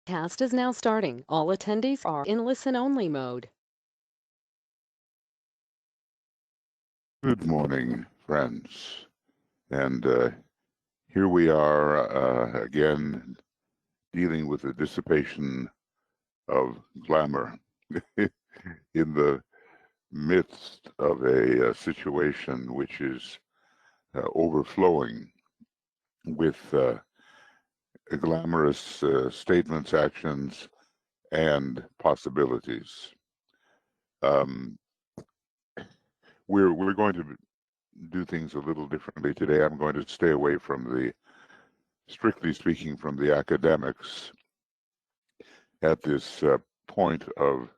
Cast is now starting. All attendees are in listen-only mode. Good morning, friends. And here we are again dealing with the dissipation of glamour in the midst of a situation which is overflowing with glamorous statements, actions, and possibilities. Um, we're going to do things a little differently today. I'm going to stay away from strictly speaking, from the academics at this point of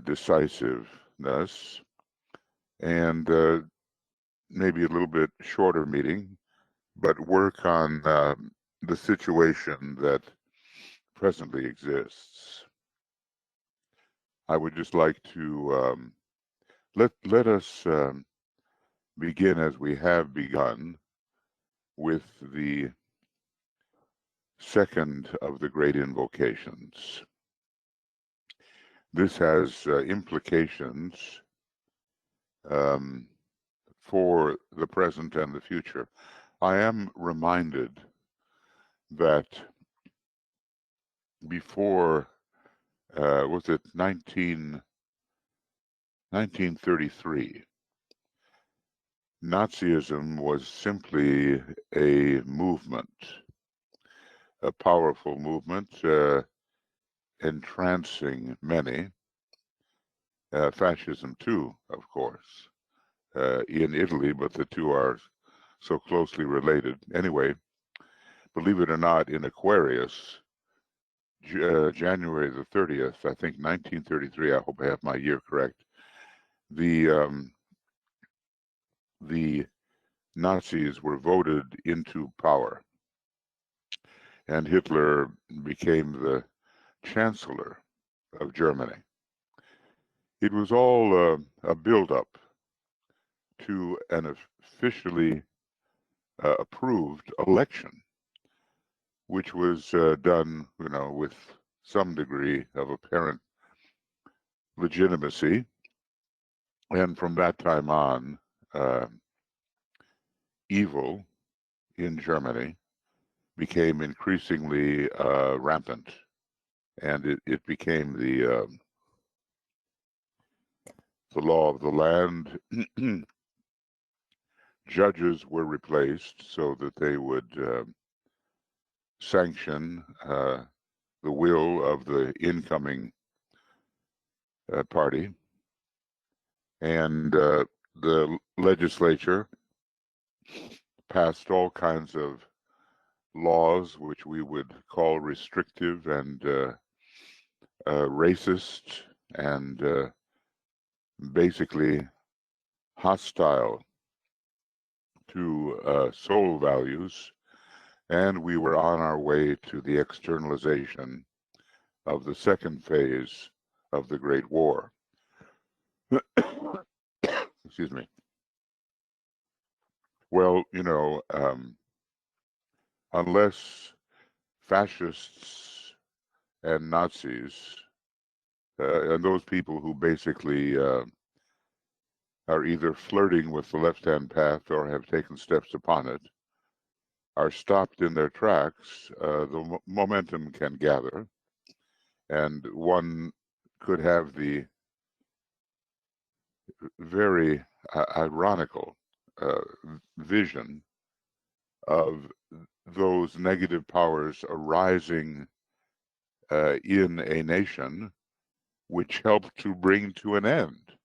decisiveness, and maybe a little bit shorter meeting, but work on the situation that presently exists. I would just like to let us begin as we have begun with the second of the Great Invocations. This has implications for the present and the future. I am reminded that before, was it 1933, Nazism was simply a movement, a powerful movement, entrancing many. Fascism too, of course, in Italy, but the two are so closely related. Anyway, believe it or not, in Aquarius, January the 30th, I think 1933, I hope I have my year correct, the Nazis were voted into power, and Hitler became the Chancellor of Germany. It was all a build-up to an officially approved election, which was done, with some degree of apparent legitimacy. And from that time on, evil in Germany became increasingly rampant, and it became the law of the land. Judges were replaced so that they would sanction the will of the incoming party, and the legislature passed all kinds of laws which we would call restrictive and racist and basically hostile to soul values, and we were on our way to the externalization of the second phase of the Great War. Excuse me. Well, unless fascists and Nazis and those people who basically are either flirting with the left-hand path or have taken steps upon it, are stopped in their tracks, the momentum can gather, and one could have the very ironical vision of those negative powers arising in a nation which helped to bring to an end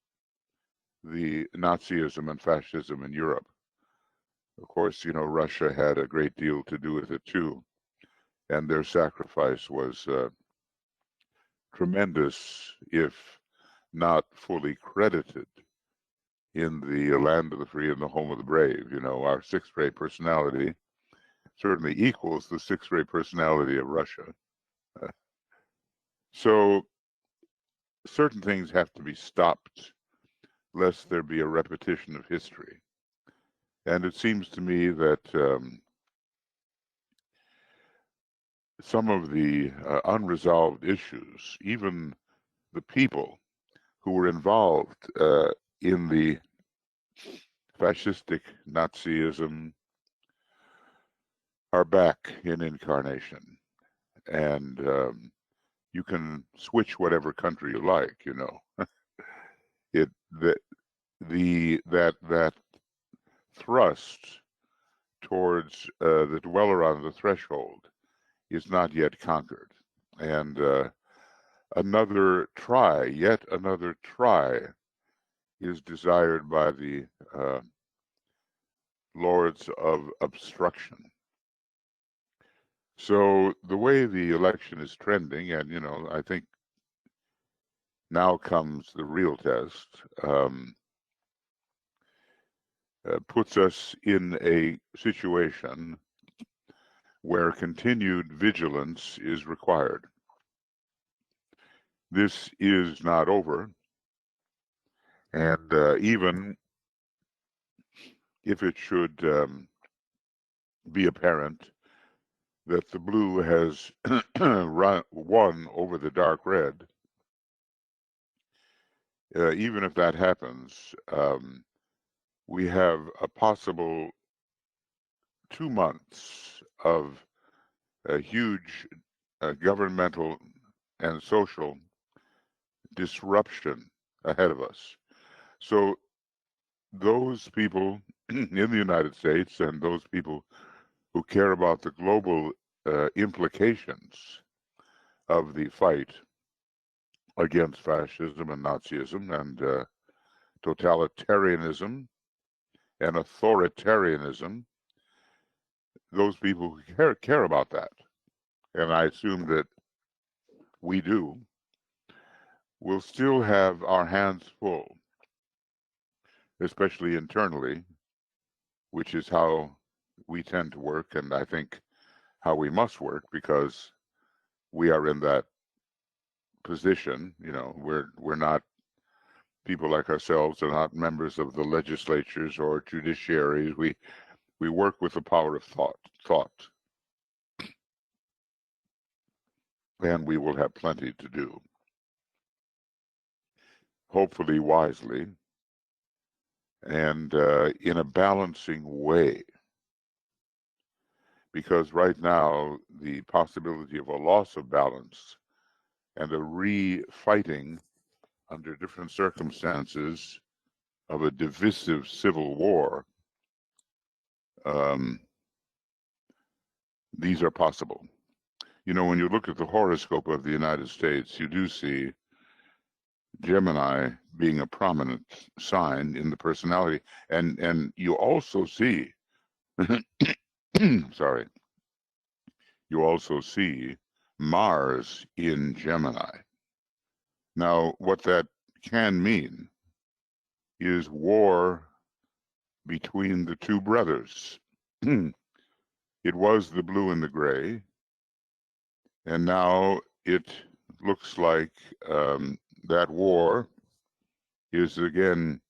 the Nazism and fascism in Europe. Of course, Russia had a great deal to do with it too, and their sacrifice was tremendous, if not fully credited, in the land of the free and the home of the brave. Our sixth-rate personality certainly equals the sixth-rate personality of Russia. So certain things have to be stopped lest there be a repetition of history. And it seems to me that some of the unresolved issues, even the people who were involved in the fascistic Nazism are back in incarnation. And you can switch whatever country you like, you know. It that thrust towards the dweller on the threshold is not yet conquered, and yet another try, is desired by the lords of obstruction. So the way the election is trending, and you know, I think now comes the real test. Puts us in a situation where continued vigilance is required. This is not over, and even if it should be apparent that the blue has won over the dark red, even if that happens, we have a possible 2 months of a huge governmental and social disruption ahead of us. So those people in the United States and those people who care about the global implications of the fight against fascism and Nazism and totalitarianism and authoritarianism, those people who care about that, and I assume that we do, will still have our hands full, especially internally, which is how we tend to work, and I think how we must work, because we are in that position. You know, we're not people like ourselves, are not members of the legislatures or judiciaries. We work with the power of thought, and we will have plenty to do, hopefully wisely, and in a balancing way. Because right now, the possibility of a loss of balance and a re-fighting under different circumstances of a divisive civil war, these are possible. You know, when you look at the horoscope of the United States, you do see Gemini being a prominent sign in the personality, and you also see, sorry, you also see Mars in Gemini. Now, what that can mean is war between the two brothers. It was the blue and the gray, and now it looks like that war is again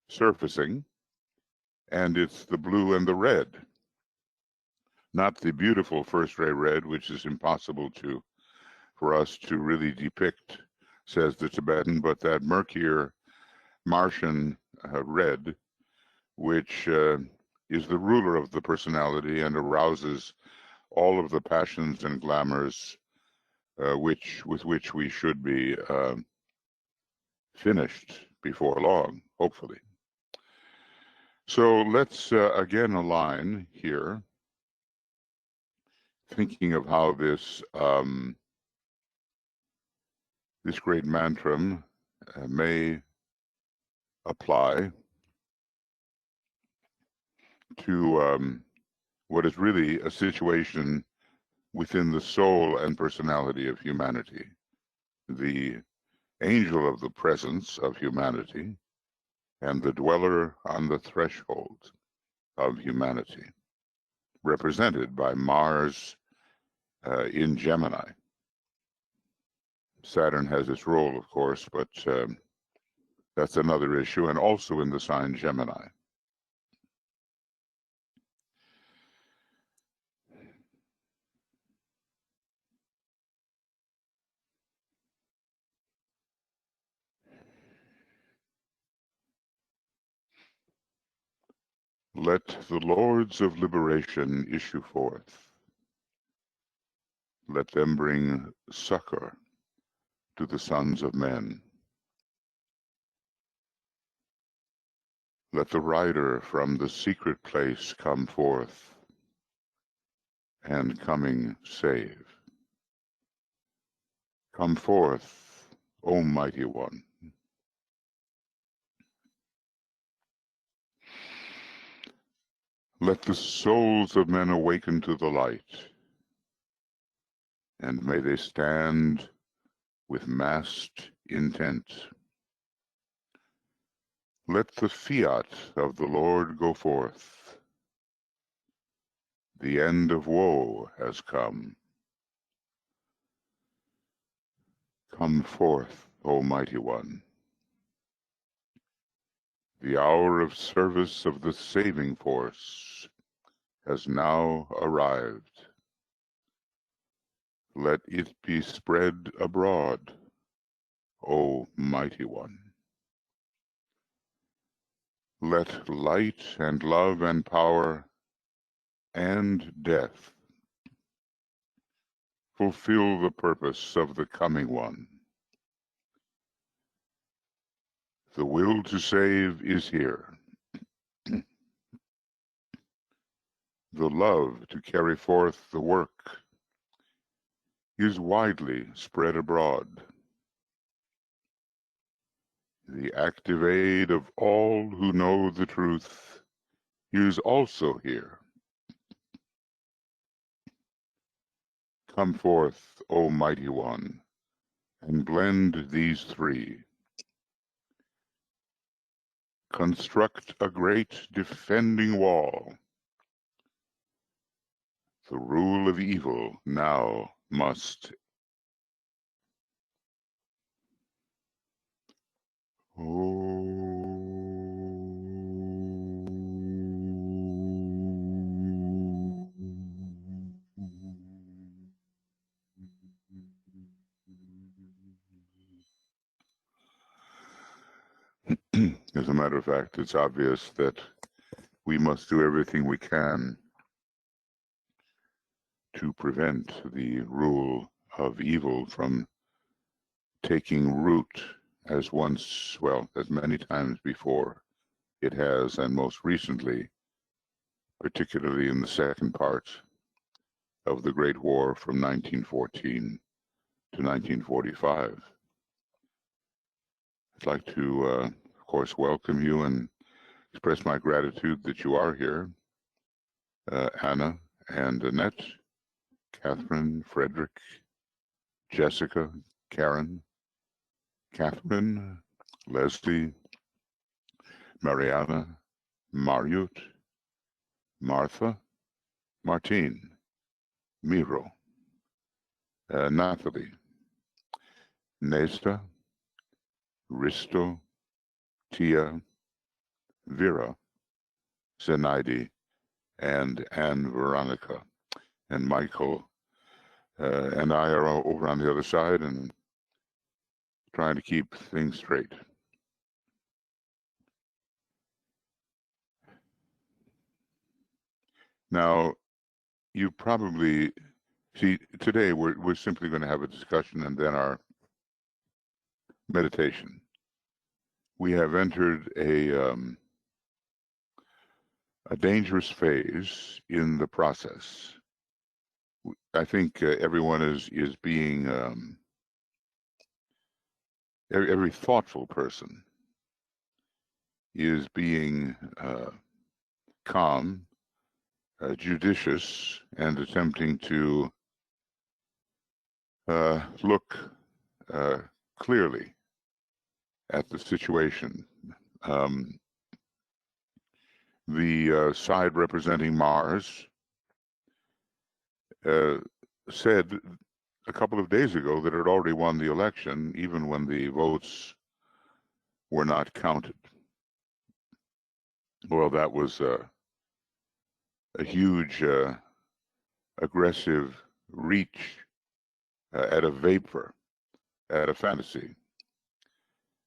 surfacing, and it's the blue and the red. Not the beautiful first-ray red, which is impossible for us to really depict, says the Tibetan, but that murkier Martian red, which is the ruler of the personality and arouses all of the passions and glamours with which we should be finished before long, hopefully. So let's again align here, thinking of how this this great mantra may apply to what is really a situation within the soul and personality of humanity, the angel of the presence of humanity, and the dweller on the threshold of humanity, represented by Mars in Gemini. Saturn has its role, of course, but that's another issue, and also in the sign Gemini. Let the lords of liberation issue forth. Let them bring succor to the sons of men. Let the rider from the secret place come forth, and coming save. Come forth, O mighty one. Let the souls of men awaken to the light, and may they stand with massed intent. Let the fiat of the Lord go forth. The end of woe has come. Come forth, O mighty one. The hour of service of the saving force has now arrived. Let it be spread abroad, O mighty one. Let light and love and power and death fulfill the purpose of the coming one. The will to save is here. The love to carry forth the work is widely spread abroad. The active aid of all who know the truth is also here. Come forth, O mighty one, and blend these three. Construct a great defending wall. The rule of evil now must. As a matter of fact, it's obvious that we must do everything we can to prevent the rule of evil from taking root as once, well, as many times before it has, and most recently, particularly in the second part of the Great War from 1914 to 1945. I'd like to, of course, welcome you and express my gratitude that you are here, Anna and Annette, Catherine, Frederick, Jessica, Karen, Catherine, Leslie, Mariana, Mariut, Martha, Martine, Miro, Nathalie, Nesta, Risto, Tia, Vera, Zenaidi, and Anne Veronica. And Michael and I are over on the other side and trying to keep things straight. Now, you probably see today we're simply going to have a discussion and then our meditation. We have entered a dangerous phase in the process. I think everyone is being every thoughtful person is being calm, judicious, and attempting to look clearly at the situation. The side representing Mars said a couple of days ago that it had already won the election, even when the votes were not counted. Well, that was a huge, aggressive reach at a vapor, at a fantasy,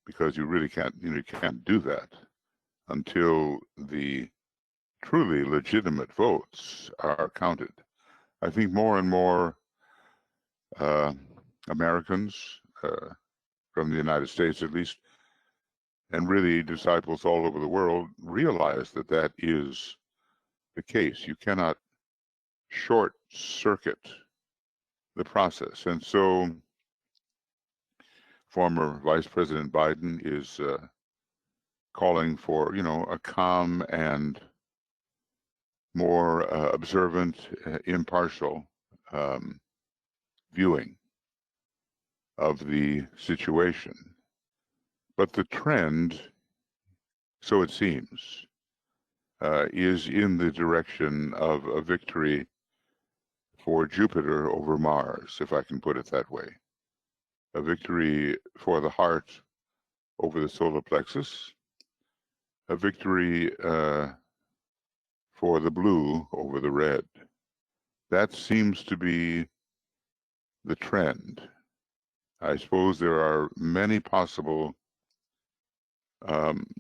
because you really can't, you can't do that until the truly legitimate votes are counted. I think more and more Americans, from the United States at least, and really disciples all over the world, realize that that is the case. You cannot short circuit the process. And so former Vice President Biden is calling for, a calm and more observant, impartial viewing of the situation. But the trend, so it seems, is in the direction of a victory for Jupiter over Mars, if I can put it that way. A victory for the heart over the solar plexus, a victory for the blue over the red. That seems to be the trend. I suppose there are many possible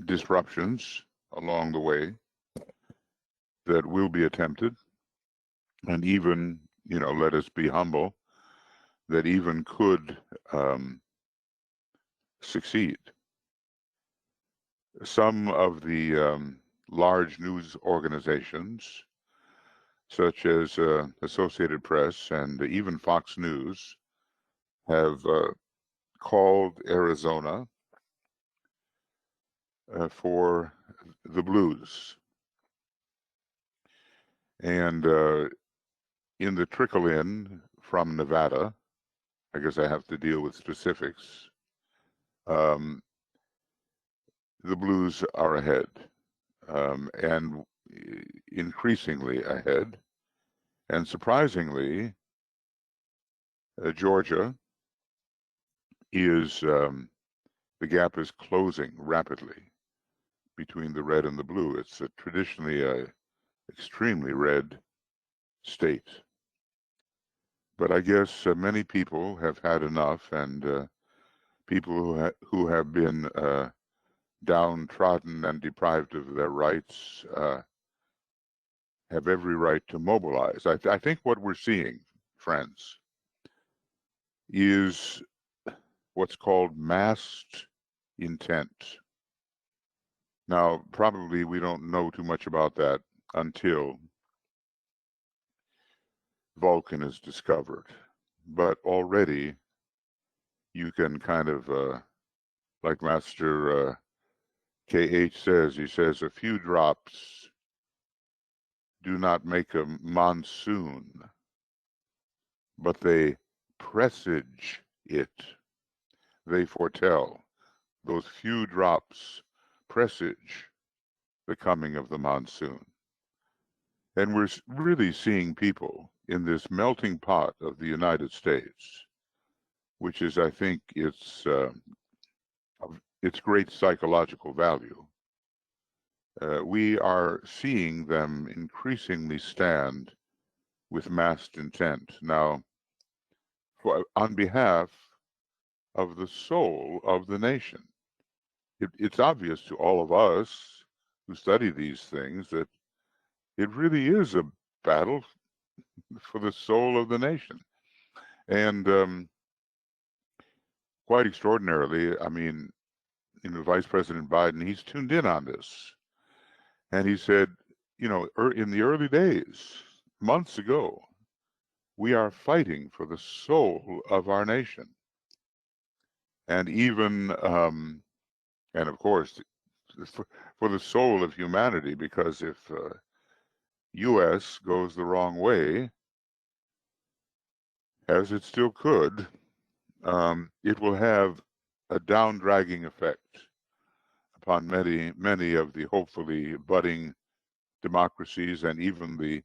disruptions along the way that will be attempted, and even, let us be humble, that even could succeed. Some of the large news organizations, such as Associated Press and even Fox News, have called Arizona for the blues. And in the trickle in from Nevada, I guess I have to deal with specifics, the blues are ahead, and increasingly ahead. And surprisingly, Georgia is, the gap is closing rapidly between the red and the blue. It's traditionally a extremely red state. But I guess many people have had enough, and people who have been downtrodden and deprived of their rights have every right to mobilize. I think what we're seeing, friends, is what's called massed intent. Now, probably we don't know too much about that until Vulcan is discovered. But already you can kind of, like Master KH says, he says, a few drops do not make a monsoon, but they presage it. They foretell. Those few drops presage the coming of the monsoon. And we're really seeing people in this melting pot of the United States, which is, I think, its great psychological value. We are seeing them increasingly stand with massed intent. Now, on behalf of the soul of the nation. It's obvious to all of us who study these things that it really is a battle for the soul of the nation. And quite extraordinarily, I mean, Vice President Biden, he's tuned in on this. And he said, in the early days, months ago, we are fighting for the soul of our nation. And even, and of course, for the soul of humanity, because if U.S. goes the wrong way, as it still could, it will have a down-dragging effect upon many of the hopefully budding democracies and even the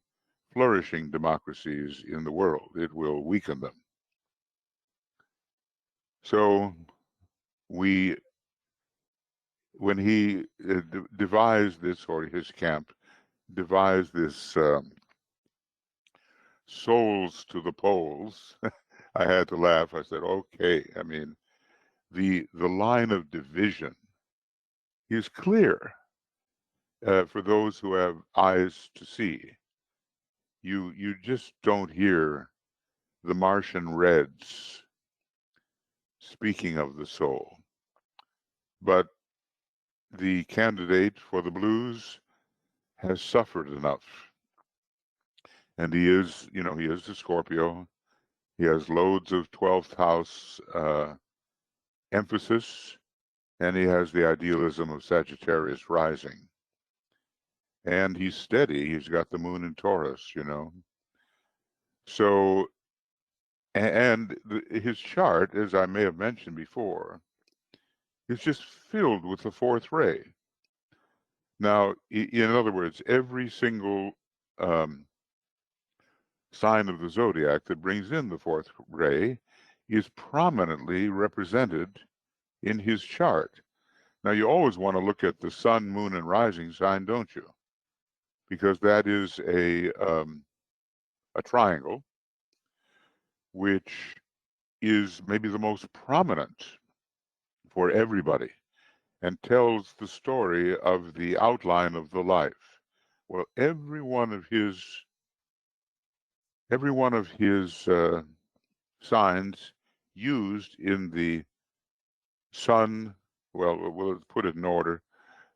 flourishing democracies in the world. It will weaken them. So when he devised this, or his camp devised this souls to the polls, I had to laugh. I said, okay, I mean, the line of division is clear. for those who have eyes to see. You just don't hear the Martian Reds speaking of the soul. But the candidate for the blues has suffered enough. And he is a Scorpio. He has loads of 12th house emphasis, and he has the idealism of Sagittarius rising. And he's steady. He's got the moon in Taurus, So, and his chart, as I may have mentioned before, is just filled with the fourth ray. Now, in other words, every single sign of the zodiac that brings in the fourth ray is prominently represented in his chart. Now, you always want to look at the sun, moon, and rising sign, don't you? Because that is a triangle, which is maybe the most prominent for everybody and tells the story of the outline of the life. Well, every one of his signs used in the sun, well, we'll put it in order.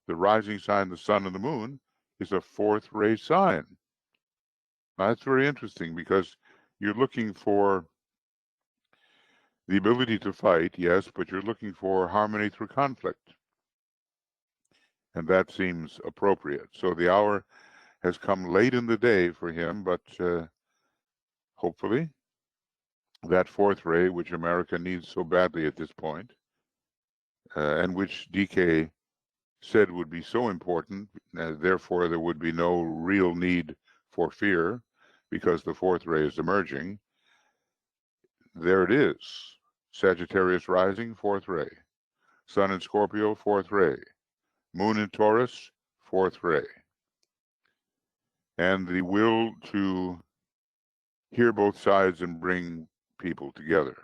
The rising sign, the sun, and the moon is a fourth ray sign. Now, that's very interesting because you're looking for the ability to fight, yes, but you're looking for harmony through conflict. And that seems appropriate. So the hour has come late in the day for him, but hopefully that fourth ray, which America needs so badly at this point, and which DK said would be so important, therefore there would be no real need for fear because the fourth ray is emerging. There it is. Sagittarius rising, fourth ray. Sun in Scorpio, fourth ray. Moon in Taurus, fourth ray. And the will to hear both sides and bring people together,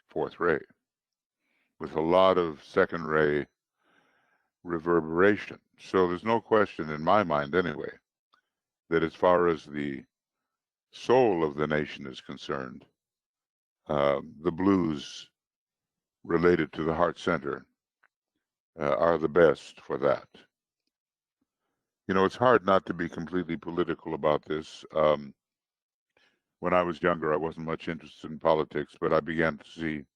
fourth ray, with a lot of second ray reverberation. So there's no question in my mind anyway, that as far as the soul of the nation is concerned, the blues related to the heart center are the best for that. It's hard not to be completely political about this. When I was younger, I wasn't much interested in politics, but I began to see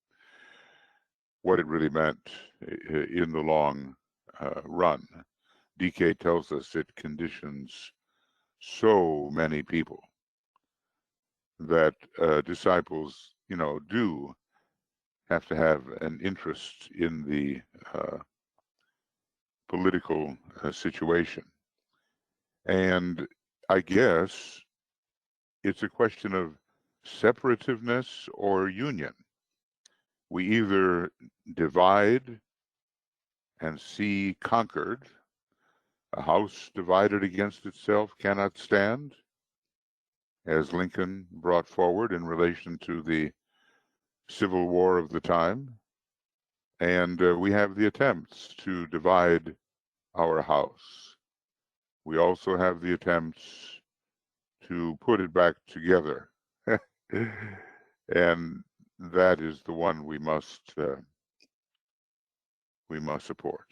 what it really meant in the long run. DK tells us it conditions so many people that disciples, do have to have an interest in the political situation. And I guess it's a question of separativeness or union. We either divide and see conquered. A house divided against itself cannot stand, as Lincoln brought forward in relation to the Civil War of the time. And we have the attempts to divide our house. We also have the attempts to put it back together. And that is the one we must support.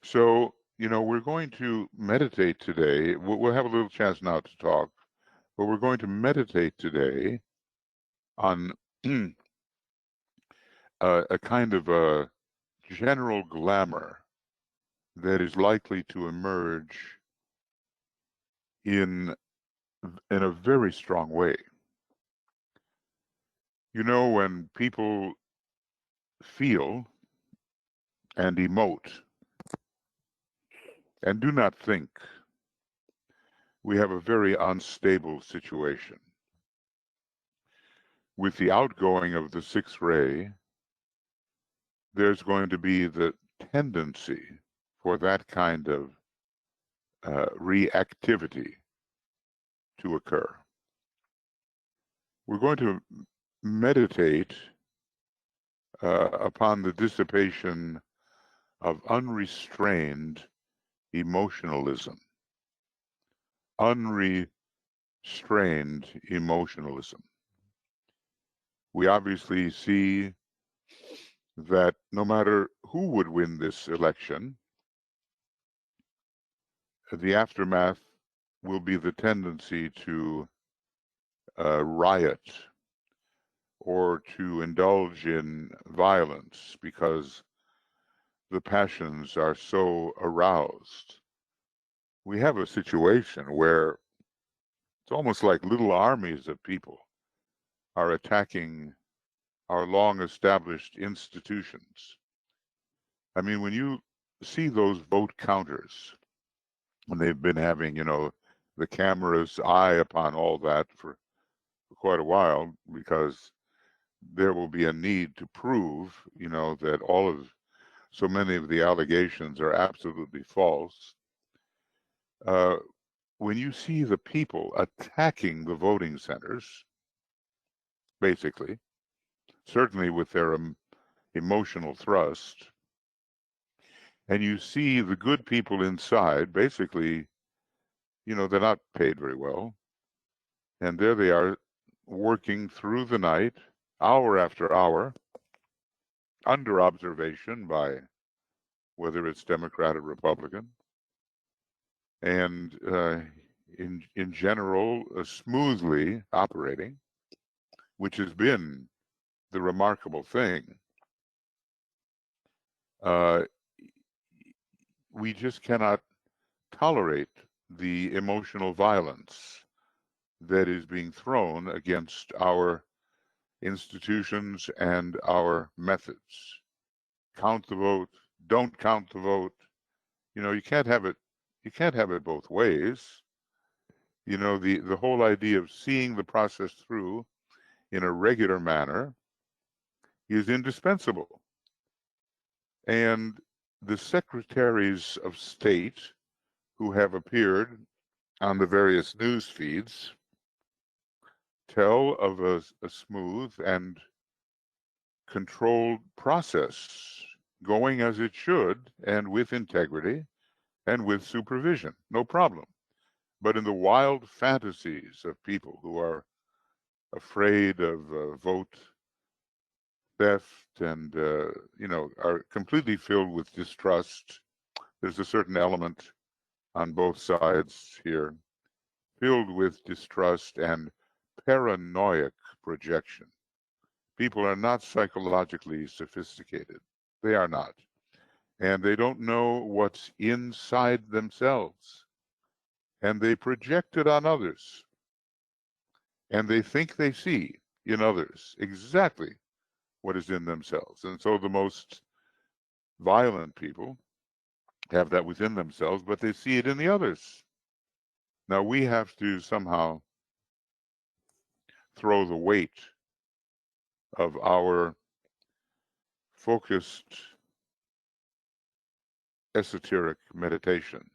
So, we're going to meditate today. We'll have a little chance now to talk, but we're going to meditate today on a kind of a general glamour that is likely to emerge in a very strong way. When people feel and emote and do not think, we have a very unstable situation. With the outgoing of the sixth ray, there's going to be the tendency for that kind of reactivity to occur. We're going to meditate upon the dissipation of unrestrained emotionalism. Unrestrained emotionalism. We obviously see that no matter who would win this election, the aftermath will be the tendency to riot or to indulge in violence because the passions are so aroused. We have a situation where it's almost like little armies of people are attacking our long established institutions. I mean, when you see those vote counters, when they've been having, the camera's eye upon all that for quite a while, because there will be a need to prove, that so many of the allegations are absolutely false. When you see the people attacking the voting centers, basically, certainly with their emotional thrust, and you see the good people inside, basically, they're not paid very well. And there they are working through the night, hour after hour, under observation by whether it's Democrat or Republican, and in general, smoothly operating, which has been the remarkable thing. We just cannot tolerate the emotional violence that is being thrown against our institutions and our methods. Count the vote, don't count the vote. You can't have it both ways. The whole idea of seeing the process through in a regular manner is indispensable. And the secretaries of state who have appeared on the various news feeds tell of a smooth and controlled process going as it should and with integrity and with supervision, no problem. But in the wild fantasies of people who are afraid of vote theft and, are completely filled with distrust, there's a certain element on both sides here, filled with distrust and paranoid projection. People are not psychologically sophisticated. They are not. And they don't know what's inside themselves. And they project it on others. And they think they see in others exactly what is in themselves. And so the most violent people have that within themselves, but they see it in the others. Now we have to somehow throw the weight of our focused esoteric meditation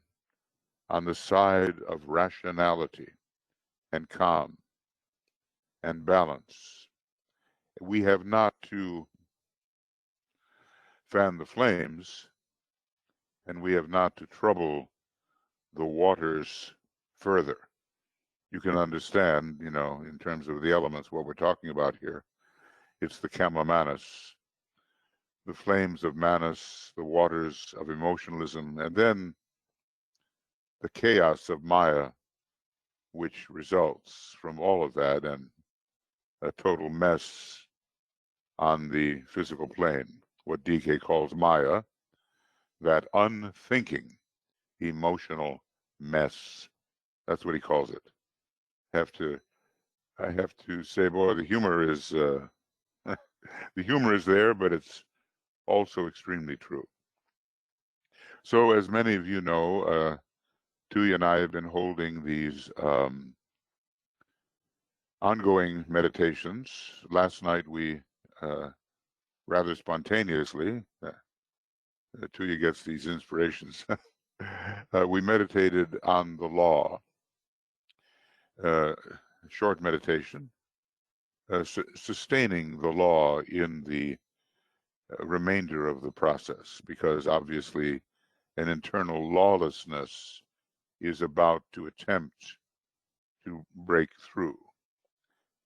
on the side of rationality and calm and balance. We have not to fan the flames, and we have not to trouble the waters further. You can understand, in terms of the elements, what we're talking about here. It's the kama manas, the flames of manas, the waters of emotionalism, and then the chaos of Maya, which results from all of that, and a total mess on the physical plane, what DK calls Maya, that unthinking emotional mess. That's what he calls it. I have to say, boy, the humor is the humor is there, but it's also extremely true. So, as many of you know, Tuya and I have been holding these ongoing meditations. Last night we rather spontaneously, Tuya gets these inspirations. We meditated on the law, short meditation, sustaining the law in the remainder of the process, because obviously an internal lawlessness is about to attempt to break through.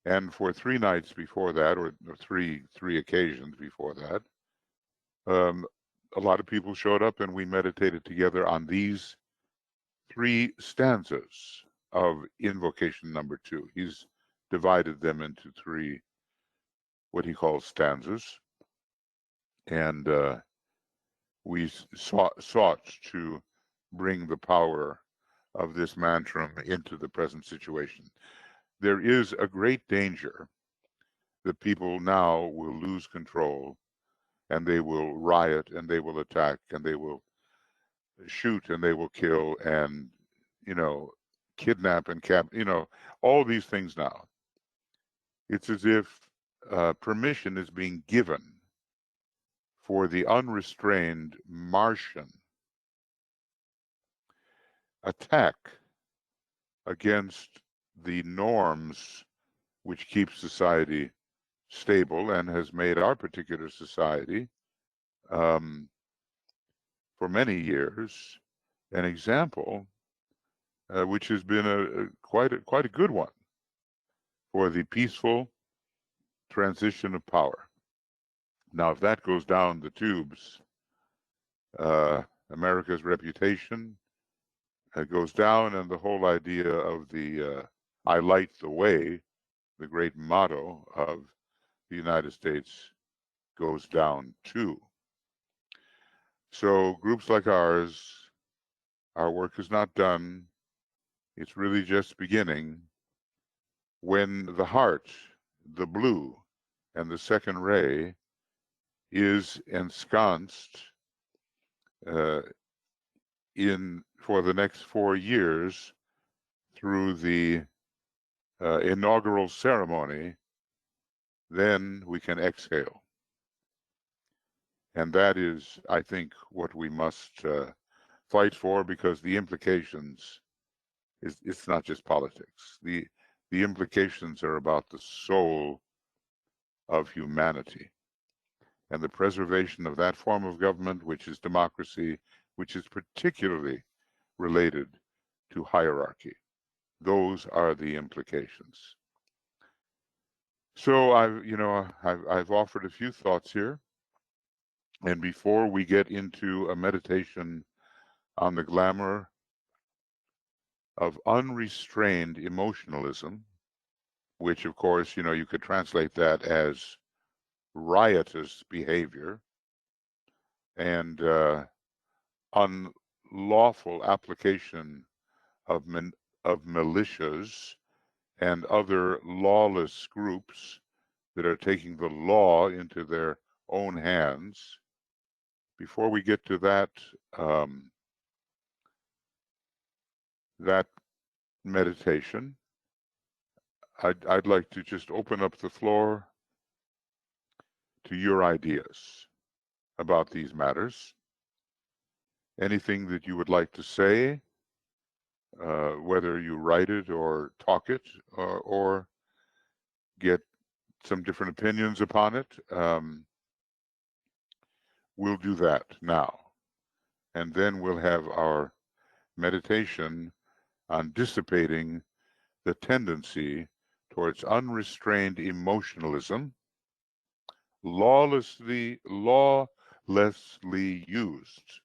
And for 3 nights before that, or three occasions before that, a lot of people showed up and we meditated together on these 3 stanzas of invocation number 2. He's divided them into 3, what he calls stanzas. And we sought to bring the power of this mantra into the present situation. There is a great danger that people now will lose control and they will riot and they will attack and they will shoot and they will kill and, kidnap and all these things now. It's as if permission is being given for the unrestrained Martian attack against the norms which keep society stable and has made our particular society for many years an example which has been quite a good one for the peaceful transition of power. Now, if that goes down the tubes, America's reputation goes down, and the whole idea of the I light the way, the great motto of the United States, goes down too. So groups like ours, our work is not done. It's really just beginning. When the heart, the blue, and the second ray is ensconced for the next 4 years through the inaugural ceremony, then we can exhale. And that is, I think, what we must fight for, because the implications it's not just politics. The implications are about the soul of humanity and the preservation of that form of government, which is democracy, which is particularly related to hierarchy. Those are the implications. So I've offered a few thoughts here, and before we get into a meditation on the glamour of unrestrained emotionalism, which of course you could translate that as riotous behavior and unlawful application of militias and other lawless groups that are taking the law into their own hands. Before we get to that that meditation, I'd like to just open up the floor to your ideas about these matters. Anything that you would like to say, whether you write it or talk it, or get some different opinions upon it, we'll do that now. And then we'll have our meditation on dissipating the tendency towards unrestrained emotionalism, lawlessly used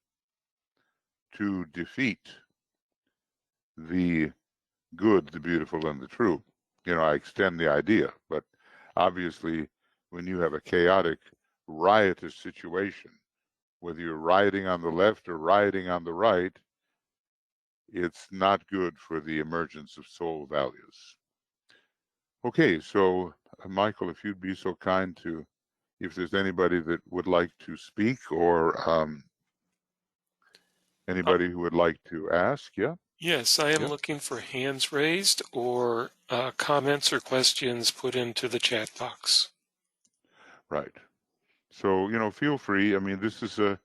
to defeat the good, the beautiful, and the true. I extend the idea, but obviously when you have a chaotic, riotous situation, whether you're rioting on the left or rioting on the right, it's not good for the emergence of soul values. Okay, so Michael, if you'd be so kind to, if there's anybody that would like to speak, or anybody who would like to ask, yeah? Yes, I am looking for hands raised or comments or questions put into the chat box. Right. So, feel free. I mean, this is a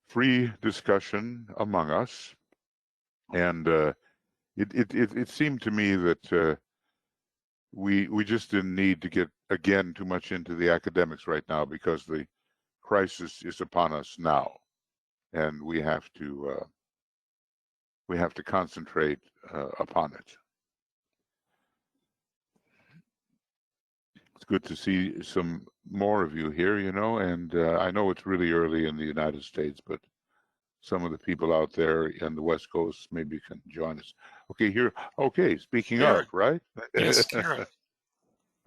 free discussion among us. And it seemed to me that we just didn't need to get again too much into the academics right now, because the crisis is upon us now, and we have to concentrate upon it. It's good to see some more of you here, and I know it's really early in the United States, but some of the people out there in the West Coast maybe can join us. Okay, speaking of, Karen. right? Yes, Karen.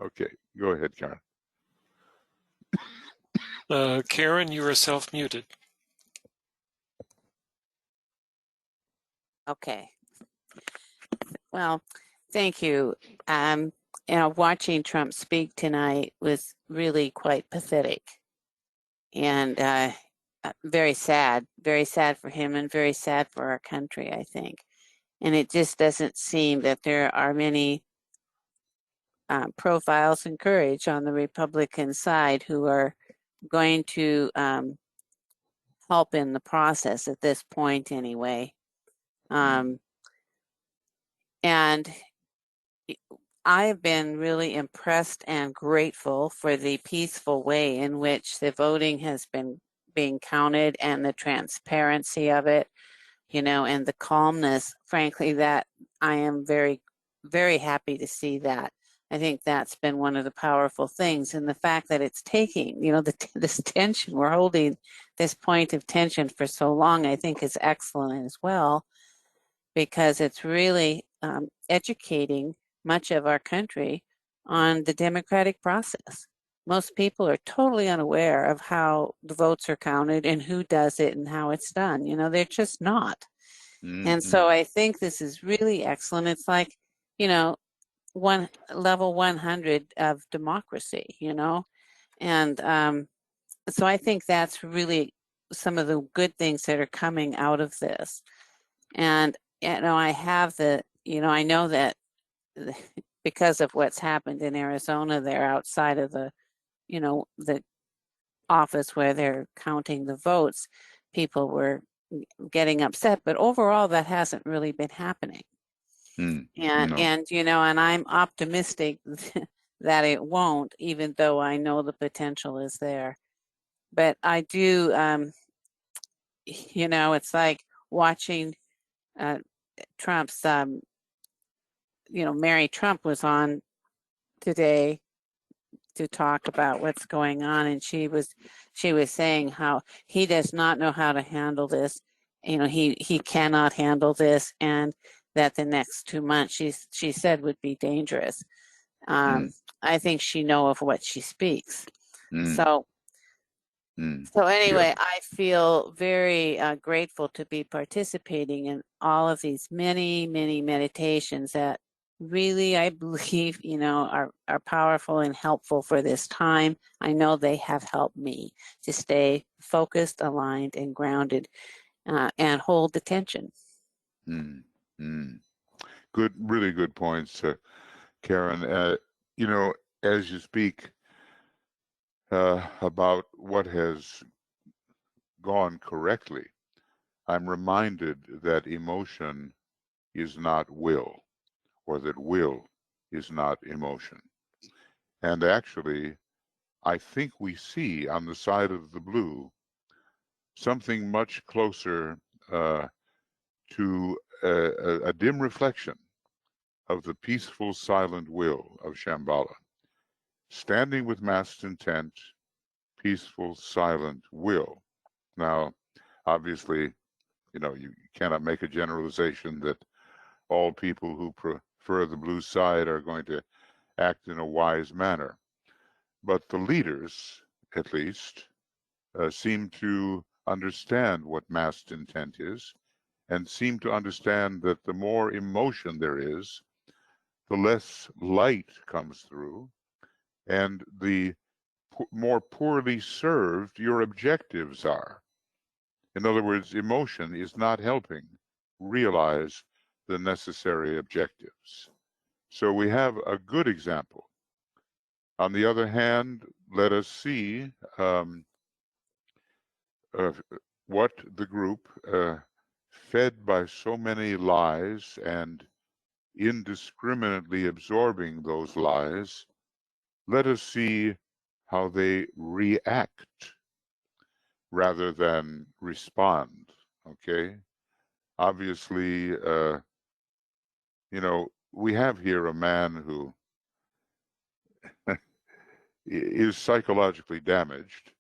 Okay, go ahead, Karen. Karen, you are self-muted. Okay. Well, thank you. Watching Trump speak tonight was really quite pathetic, and very sad for him, and very sad for our country, I think. And it just doesn't seem that there are many profiles and courage on the Republican side who are going to help in the process at this point, anyway. And I have been really impressed and grateful for the peaceful way in which the voting has been being counted, and the transparency of it, and the calmness, frankly, that I am very, very happy to see that. I think that's been one of the powerful things, and the fact that it's taking, this tension, we're holding this point of tension for so long, I think is excellent as well, because it's really educating much of our country on the democratic process. Most people are totally unaware of how the votes are counted and who does it and how it's done. They're just not. And so I think this is really excellent. It's like, one level 100 of democracy, and so I think that's really some of the good things that are coming out of this. And I have I know that because of what's happened in Arizona, they're outside of the office where they're counting the votes. People were getting upset, but overall that hasn't really been happening. And No. And I'm optimistic that it won't, even though I know the potential is there. But I do, it's like watching Trump's, Mary Trump was on today to talk about what's going on, and she was saying how he does not know how to handle this. He cannot handle this, and that the next 2 months she said would be dangerous. I think she know of what she speaks. So anyway, Yes. I feel very grateful to be participating in all of these many, many meditations that really, I believe, are powerful and helpful for this time. I know they have helped me to stay focused, aligned, and grounded, and hold the tension. Good, really good points, Karen. As you speak about what has gone correctly, I'm reminded that emotion is not will, or that will is not emotion. And actually, I think we see on the side of the blue something much closer to a dim reflection of the peaceful, silent will of Shambhala. Standing with masked intent, peaceful, silent will. Now, obviously, you cannot make a generalization that all people who prefer the blue side are going to act in a wise manner. But the leaders, at least, seem to understand what masked intent is, and seem to understand that the more emotion there is, the less light comes through, and the more poorly served your objectives are. In other words, emotion is not helping realize the necessary objectives. So we have a good example. On the other hand, let us see what the group, fed by so many lies and indiscriminately absorbing those lies, let us see how they react rather than respond. Okay? Obviously, we have here a man who is psychologically damaged,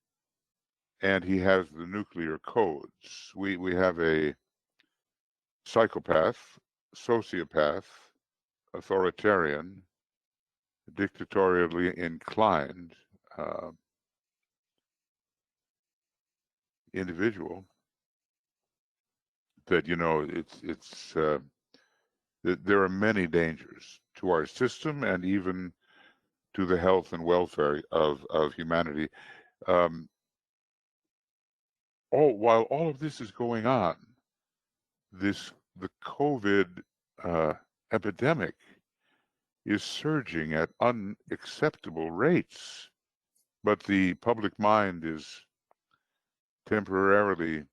and he has the nuclear codes. We have a psychopath, sociopath, authoritarian, dictatorially inclined individual that there are many dangers to our system and even to the health and welfare of humanity. While all of this is going on, the COVID epidemic is surging at unacceptable rates, but the public mind is temporarily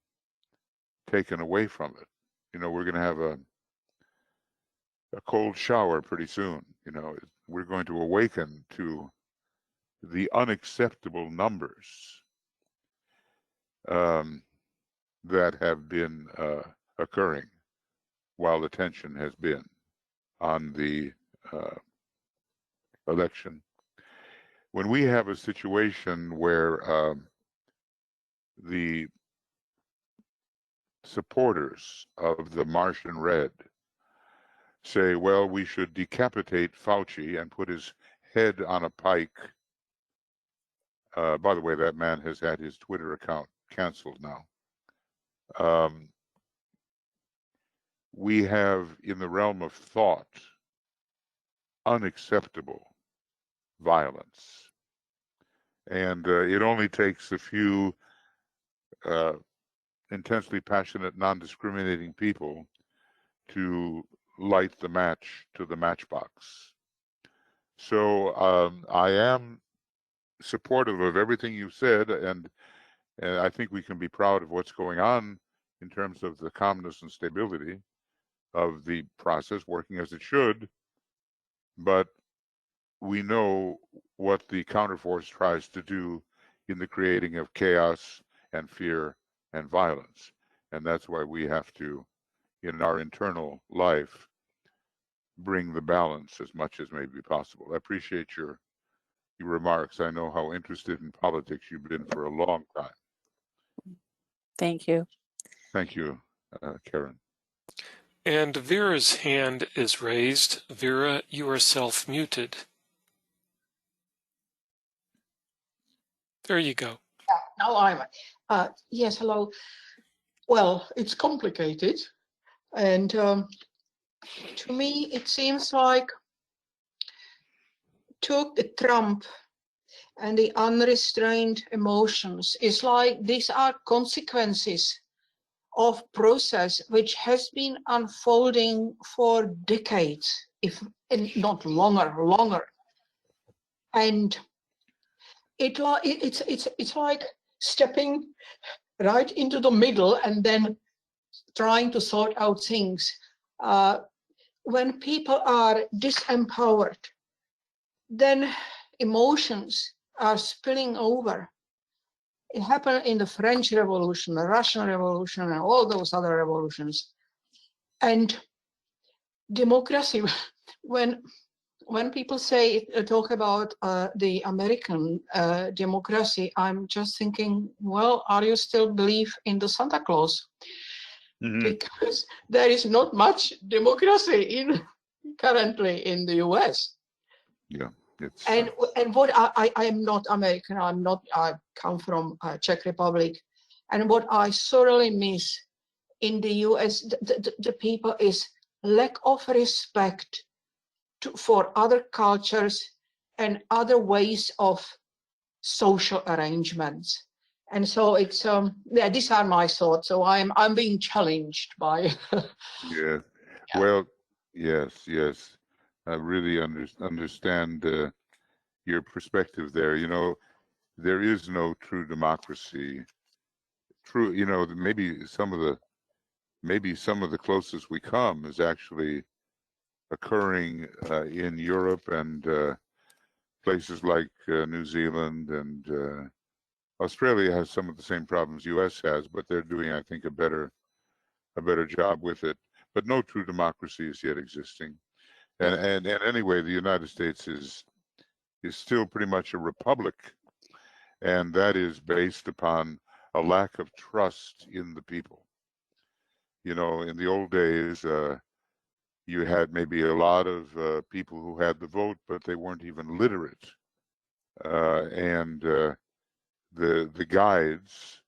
taken away from it. We're going to have a cold shower pretty soon. We're going to awaken to the unacceptable numbers that have been occurring while attention has been on the election. When we have a situation where the supporters of the Martian Red say, well, we should decapitate Fauci and put his head on a pike. By the way, that man has had his Twitter account canceled now. We have, in the realm of thought, unacceptable violence. And it only takes a few intensely passionate, non-discriminating people to light the match to the matchbox. So I am supportive of everything you said, and I think we can be proud of what's going on in terms of the calmness and stability of the process working as it should. But we know what the counterforce tries to do in the creating of chaos and fear and violence. And that's why we have to, in our internal life, bring the balance as much as may be possible. I appreciate your remarks. I know how interested in politics you've been for a long time. Thank you. Thank you, Karen. And Vera's hand is raised. Vera, you are self-muted. There you go. Now I'm. Yes, hello. Well, it's complicated. And to me, it seems like took the Trump and the unrestrained emotions. It's like these are consequences of process which has been unfolding for decades, if not longer. And it's like stepping right into the middle and then trying to sort out things. When people are disempowered, then emotions are spilling over. It happened in the French Revolution, the Russian Revolution, and all those other revolutions. And democracy, when people talk about the American democracy, I'm just thinking, well, are you still believe in the Santa Claus? Mm-hmm. Because there is not much democracy currently in the US. Yeah. And what I am not American. I come from Czech Republic, and what I thoroughly miss in the US, the people is lack of respect for other cultures and other ways of social arrangements. And so it's yeah, these are my thoughts. So I'm being challenged by. Yeah. Well, yes. I really understand your perspective there. There is no true democracy. Maybe some of the closest we come is actually occurring in Europe and places like New Zealand, and Australia has some of the same problems U.S. has, but they're doing, I think, a better job with it. But no true democracy is yet existing. And anyway, the United States is still pretty much a republic, and that is based upon a lack of trust in the people. You know, in the old days, you had maybe a lot of people who had the vote, but they weren't even literate. And the guides,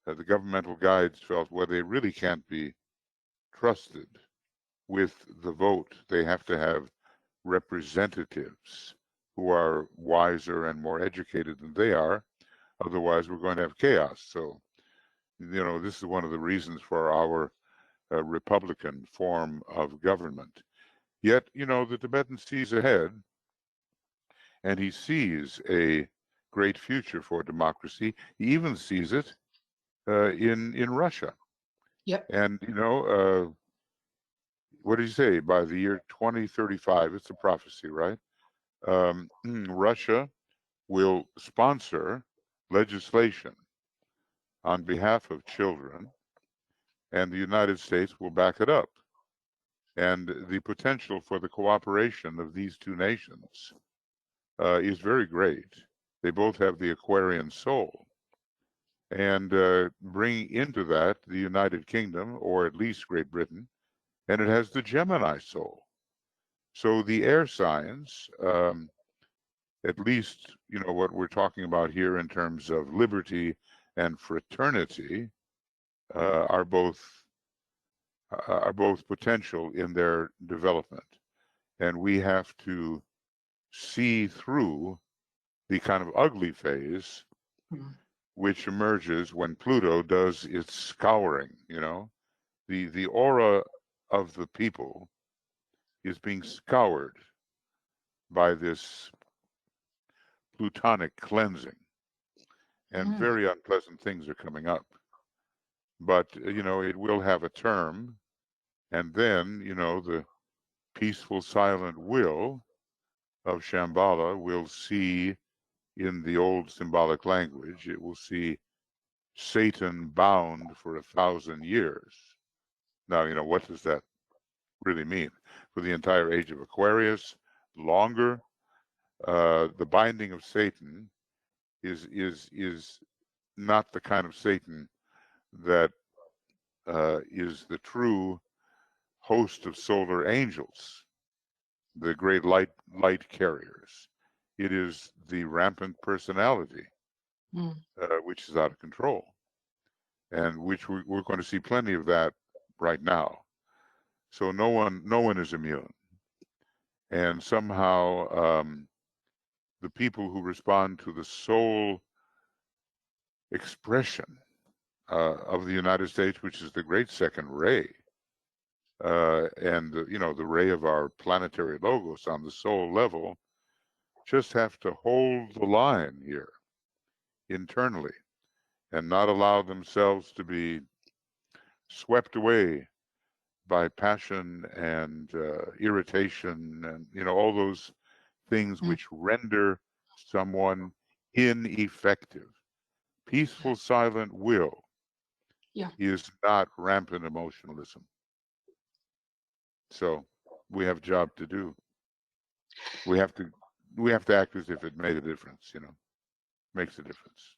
the governmental guides felt, well, they really can't be trusted with the vote. They have to have representatives who are wiser and more educated than they are. Otherwise, we're going to have chaos. So, you know, this is one of the reasons for our Republican form of government. Yet, you know, the Tibetan sees ahead, and he sees a great future for democracy. He even sees it in Russia. Yep. And, you know, what did he say? By the year 2035, it's a prophecy, right? Russia will sponsor legislation on behalf of children, and the United States will back it up. And the potential for the cooperation of these two nations is very great. They both have the Aquarian soul. And bring into that the United Kingdom, or at least Great Britain, and it has the Gemini soul. So the air signs, at least, you know, what we're talking about here in terms of liberty and fraternity, are both potential in their development. And we have to see through the kind of ugly phase, which emerges when Pluto does its scouring. You know, the aura of the people is being scoured by this plutonic cleansing, and very unpleasant things are coming up. But you know, it will have a term, and then, you know, the peaceful silent will of Shambhala will see, in the old symbolic language, it will see Satan bound for 1,000 years. Now, you know, what does that really mean? For the entire age of Aquarius, longer. The binding of Satan is not the kind of Satan that is the true host of solar angels, the great light carriers. It is the rampant personality, which is out of control, and which we're going to see plenty of that right now. So no one is immune, and somehow the people who respond to the soul expression of the United States, which is the great second ray, and you know, the ray of our planetary logos on the soul level, just have to hold the line here internally and not allow themselves to be swept away by passion and irritation, and you know, all those things which render someone ineffective. Peaceful silent will is not rampant emotionalism. So we have a job to do. We have to act as if it made a difference, you know. Makes a difference.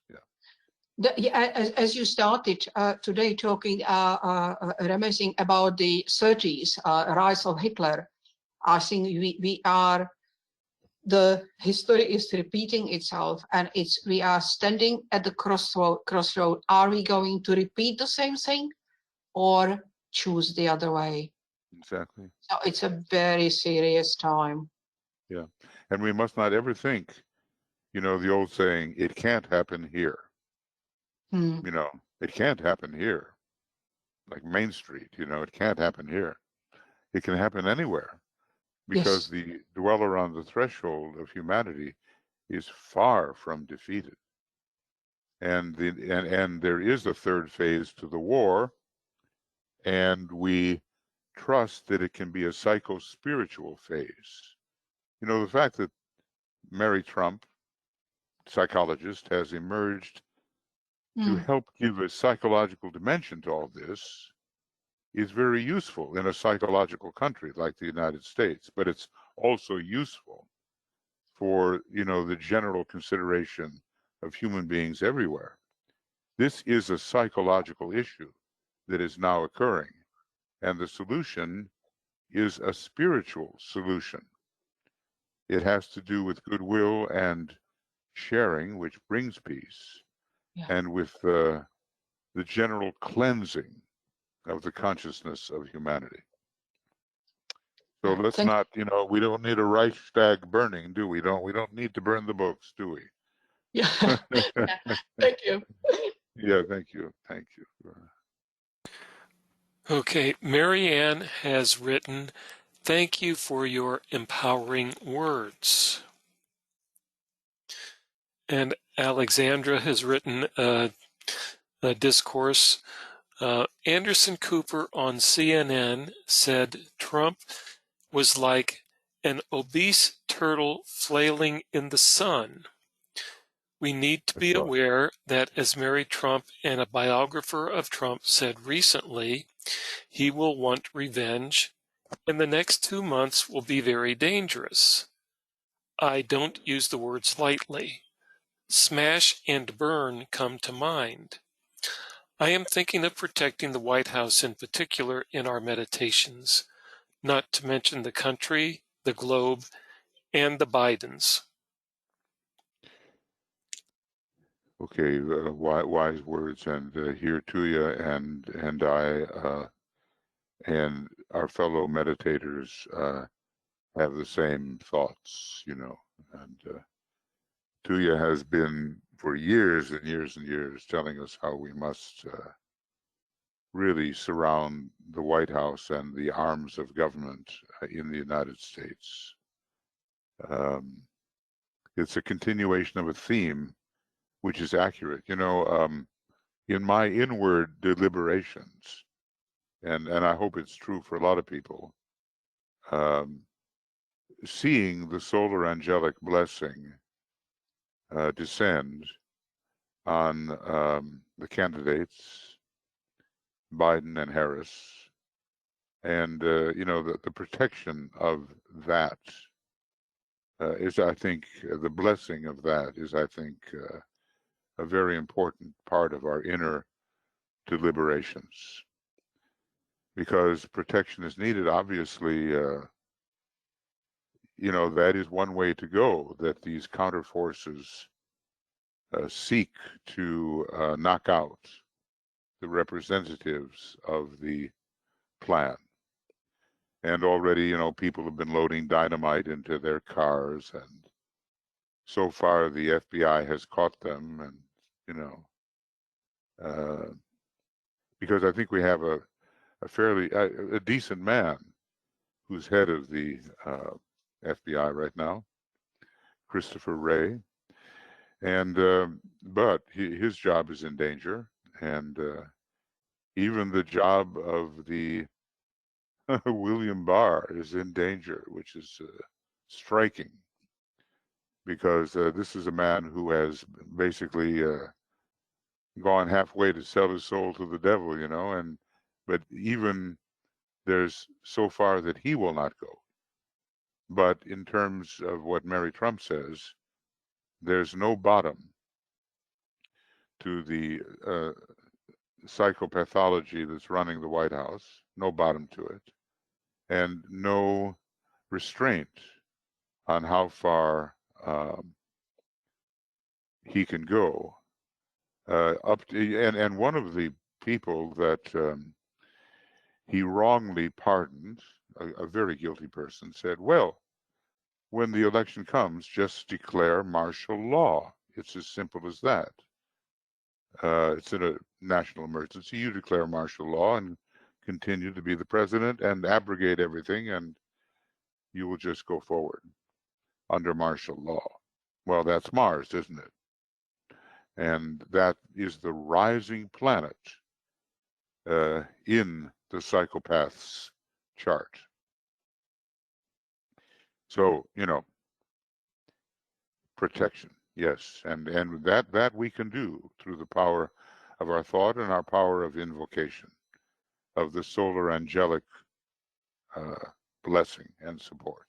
As you started today talking, reminiscing about the 30s, rise of Hitler, I think we are, the history is repeating itself, and we are standing at the crossroad. Are we going to repeat the same thing or choose the other way? Exactly. So it's a very serious time. Yeah. And we must not ever think, you know, the old saying, it can't happen here. You know, it can't happen here. Like Main Street, you know, it can't happen here. It can happen anywhere, because the dweller on the threshold of humanity is far from defeated. And there is a third phase to the war, and we trust that it can be a psycho-spiritual phase. You know, the fact that Mary Trump, psychologist, has emerged to help give a psychological dimension to all this is very useful in a psychological country like the United States, but it's also useful for, you know, the general consideration of human beings everywhere. This is a psychological issue that is now occurring, and the solution is a spiritual solution. It has to do with goodwill and sharing, which brings peace, and with the general cleansing of the consciousness of humanity. So let's not, you know, we don't need a Reichstag burning, do we? We don't need to burn the books, do we? Yeah. Thank you. Yeah, thank you. Thank you. Okay, Marianne has written, "Thank you for your empowering words." And Alexandra has written a discourse. Anderson Cooper on CNN said Trump was like an obese turtle flailing in the sun. We need to be aware that, as Mary Trump and a biographer of Trump said recently, he will want revenge, and the next 2 months will be very dangerous. I don't use the words lightly. Smash and burn come to mind. I am thinking of protecting the White House in particular in our meditations, not to mention the country, the globe, and the Bidens. Okay, wise words, and here to you, and I and our fellow meditators have the same thoughts, you know. And Tuya has been for years and years and years telling us how we must really surround the White House and the arms of government in the United States. It's a continuation of a theme which is accurate. You know, in my inward deliberations, and I hope it's true for a lot of people, seeing the solar angelic blessing descend on the candidates, Biden and Harris, and you know, the protection of that is, I think, the blessing of that is, I think, a very important part of our inner deliberations, because protection is needed. Obviously, you know, that is one way to go, that these counter forces seek to knock out the representatives of the plan. And already, you know, people have been loading dynamite into their cars, and so far the FBI has caught them, and, you know, because I think we have a fairly a decent man who's head of the FBI right now, Christopher Wray, and but his job is in danger, and even the job of the William Barr is in danger, which is striking, because this is a man who has basically gone halfway to sell his soul to the devil, you know, and but even there's so far that he will not go. But in terms of what Mary Trump says, there's no bottom to the psychopathology that's running the White House, no bottom to it, and no restraint on how far he can go. Up to, and one of the people that he wrongly pardoned, a very guilty person, said, well, when the election comes, just declare martial law. It's as simple as that. It's in a national emergency. You declare martial law and continue to be the president and abrogate everything, and you will just go forward under martial law. Well, that's Mars, isn't it? And that is the rising planet in the psychopath's chart. So, protection, yes, and that we can do through the power of our thought and our power of invocation of the solar angelic blessing and support.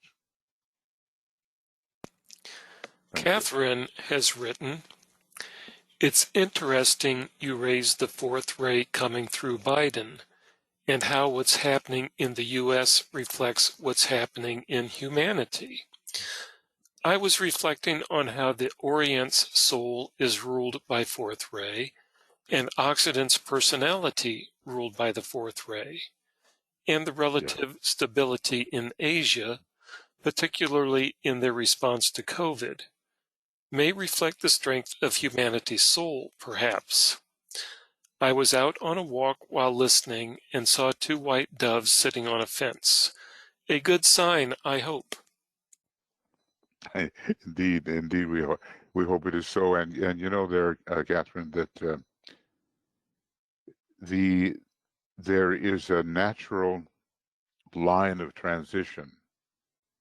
Thank you. Catherine has written, "It's interesting you raised the fourth ray coming through Biden and how what's happening in the U.S. reflects what's happening in humanity. I was reflecting on how the Orient's soul is ruled by fourth ray and Occident's personality ruled by the fourth ray, and the relative stability in Asia, particularly in their response to COVID, may reflect the strength of humanity's soul, perhaps. I was out on a walk while listening and saw two white doves sitting on a fence. A good sign, I hope." Indeed, we hope it is so. And there, Catherine, that there is a natural line of transition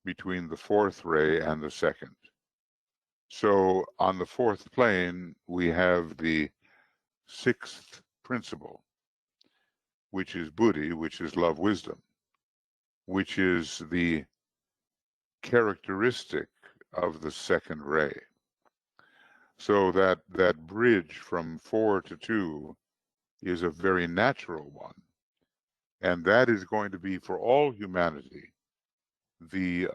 between the fourth ray and the second. So on the fourth plane, we have the sixth principle, which is Buddhi, which is love wisdom, which is the characteristic of the second ray. So that bridge from 4 to 2 is a very natural one. And that is going to be for all humanity the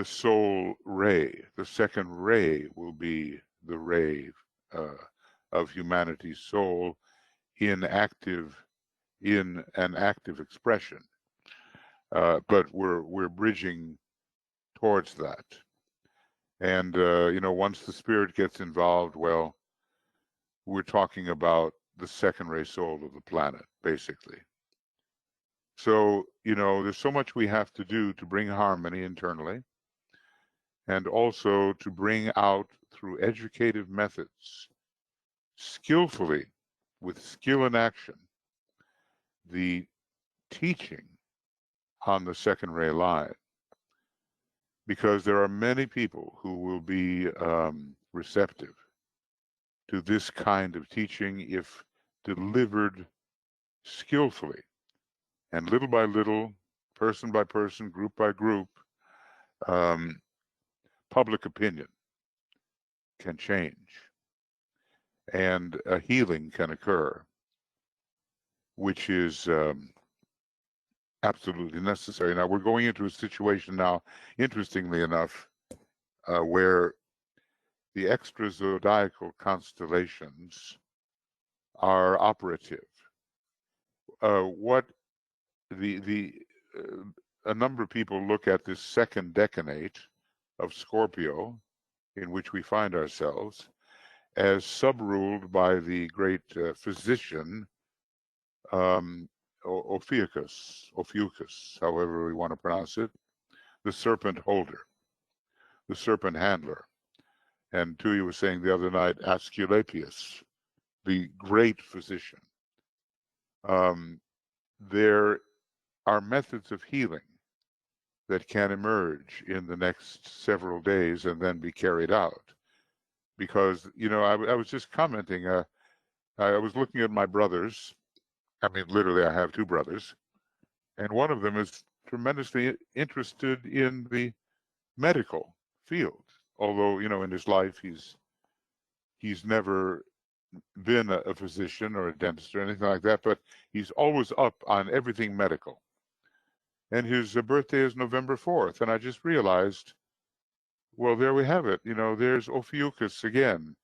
soul ray. The second ray will be the ray of humanity's soul in an active expression. But we're bridging towards that. And once the spirit gets involved, well, we're talking about the second ray soul of the planet, basically. So, there's so much we have to do to bring harmony internally, and also to bring out through educative methods, skillfully, with skill and action, the teaching on the second ray line. Because there are many people who will be receptive to this kind of teaching if delivered skillfully. And little by little, person by person, group by group, public opinion can change and a healing can occur, which is absolutely necessary. Now, we're going into a situation now, interestingly enough, where the extra zodiacal constellations are operative. A number of people look at this second decanate of Scorpio, in which we find ourselves, as subruled by the great physician Ophiuchus, however we want to pronounce it, the serpent holder, the serpent handler. And Tuya was saying the other night, Asclepius, the great physician. There are methods of healing that can emerge in the next several days and then be carried out. Because, I was just commenting, I was looking at my brothers. I mean, literally, I have two brothers. And one of them is tremendously interested in the medical field. Although, in his life, he's never been a physician or a dentist or anything like that, but he's always up on everything medical. And his birthday is November 4th. And I just realized, well, there we have it. There's Ophiuchus again.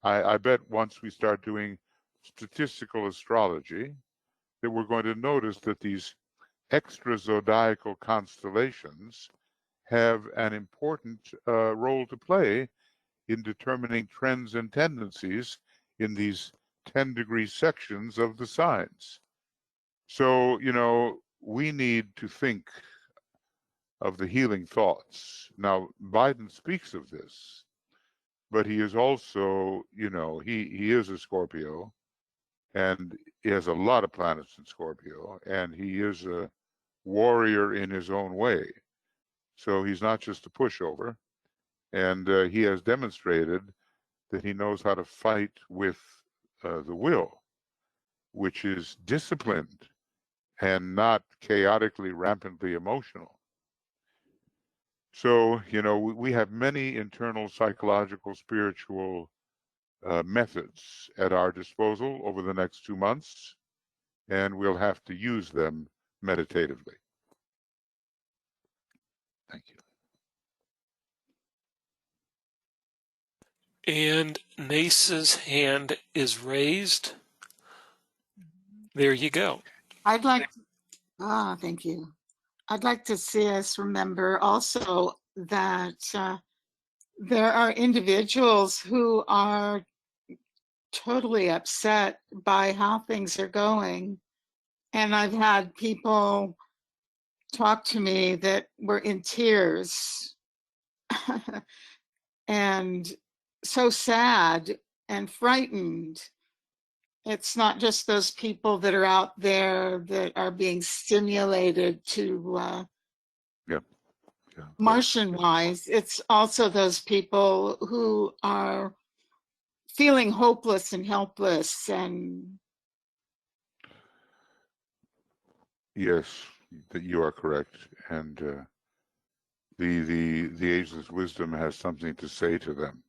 I bet once we start doing statistical astrology that we're going to notice that these extra zodiacal constellations have an important role to play in determining trends and tendencies in these 10-degree sections of the signs. So, we need to think of the healing thoughts. Now, Biden speaks of this, but he is also, he is a Scorpio, and he has a lot of planets in Scorpio, and he is a warrior in his own way. So he's not just a pushover, and he has demonstrated that he knows how to fight with the will, which is disciplined and not chaotically, rampantly emotional. So, you know, we have many internal psychological, spiritual methods at our disposal over the next 2 months, and we'll have to use them meditatively. Thank you. And Nace's hand is raised. There you go. I'd like, thank you. I'd like to see us remember also that there are individuals who are totally upset by how things are going. And I've had people talk to me that were in tears and so sad and frightened. It's not just those people that are out there that are being stimulated to Martian-wise. It's also those people who are feeling hopeless and helpless. And yes, that you are correct, and the ageless wisdom has something to say to them,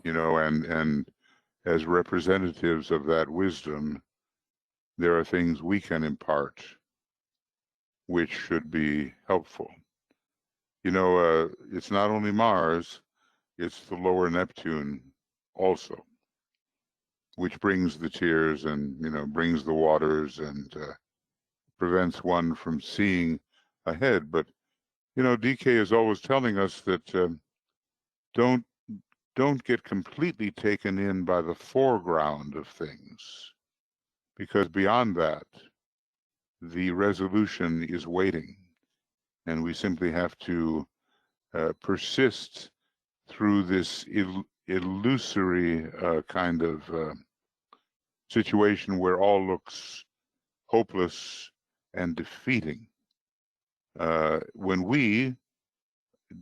you know, and as representatives of that wisdom, there are things we can impart which should be helpful. You know, it's not only Mars, it's the lower Neptune also, which brings the tears and, you know, brings the waters and prevents one from seeing ahead. But, you know, DK is always telling us that don't get completely taken in by the foreground of things, because beyond that, the resolution is waiting, and we simply have to persist through this illusory kind of situation where all looks hopeless and defeating. When we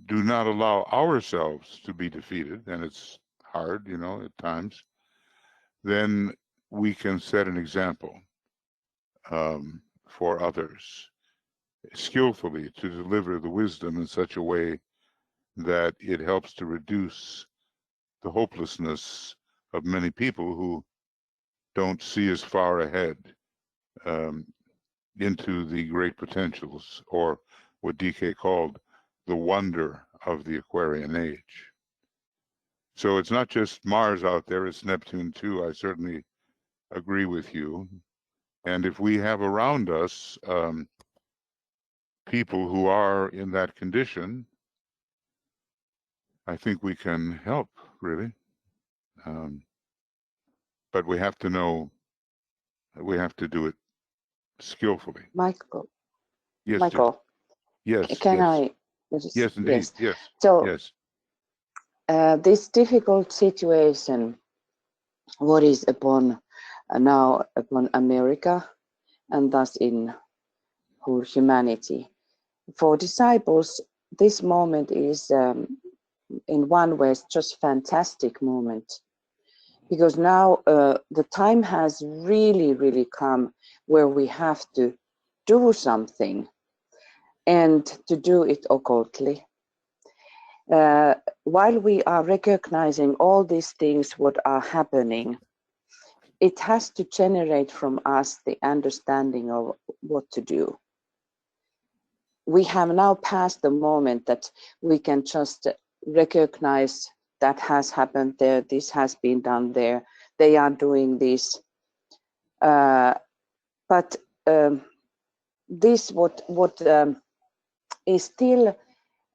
do not allow ourselves to be defeated, and it's hard, you know, at times, then we can set an example for others skillfully to deliver the wisdom in such a way that it helps to reduce the hopelessness of many people who don't see as far ahead into the great potentials, or what DK called the wonder of the Aquarian age. So it's not just Mars out there, it's Neptune too. I certainly agree with you. And if we have around us people who are in that condition, I think we can help, really. But we have to know, we have to do it skillfully. Michael, Yes, Michael, yes, can yes. I? Yes, indeed, Yes. yes, So yes. this difficult situation, what is upon now upon America, and thus in whole humanity. For disciples, this moment is, in one way, just fantastic moment, because now the time has really come where we have to do something, and to do it occultly. While we are recognizing all these things what are happening, it has to generate from us the understanding of what to do. We have now passed the moment that we can just recognize that has happened there, this has been done there, they are doing this. But this what is still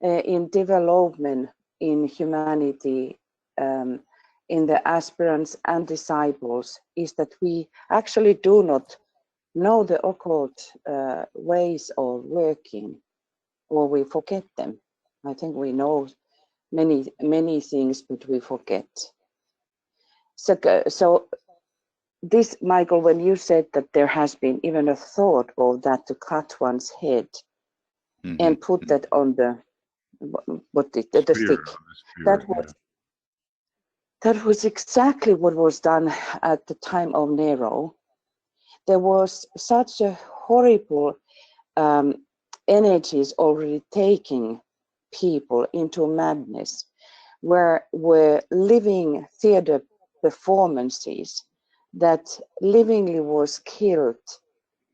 in development in humanity, in the aspirants and disciples, is that we actually do not know the occult ways of working, or we forget them. I think we know many things, but we forget. So this, Michael, when you said that there has been even a thought of that to cut one's head and put that on the the stick, Spear, that was exactly what was done at the time of Nero. There was such a horrible energies already taking people into madness, where were living theater performances that livingly was killed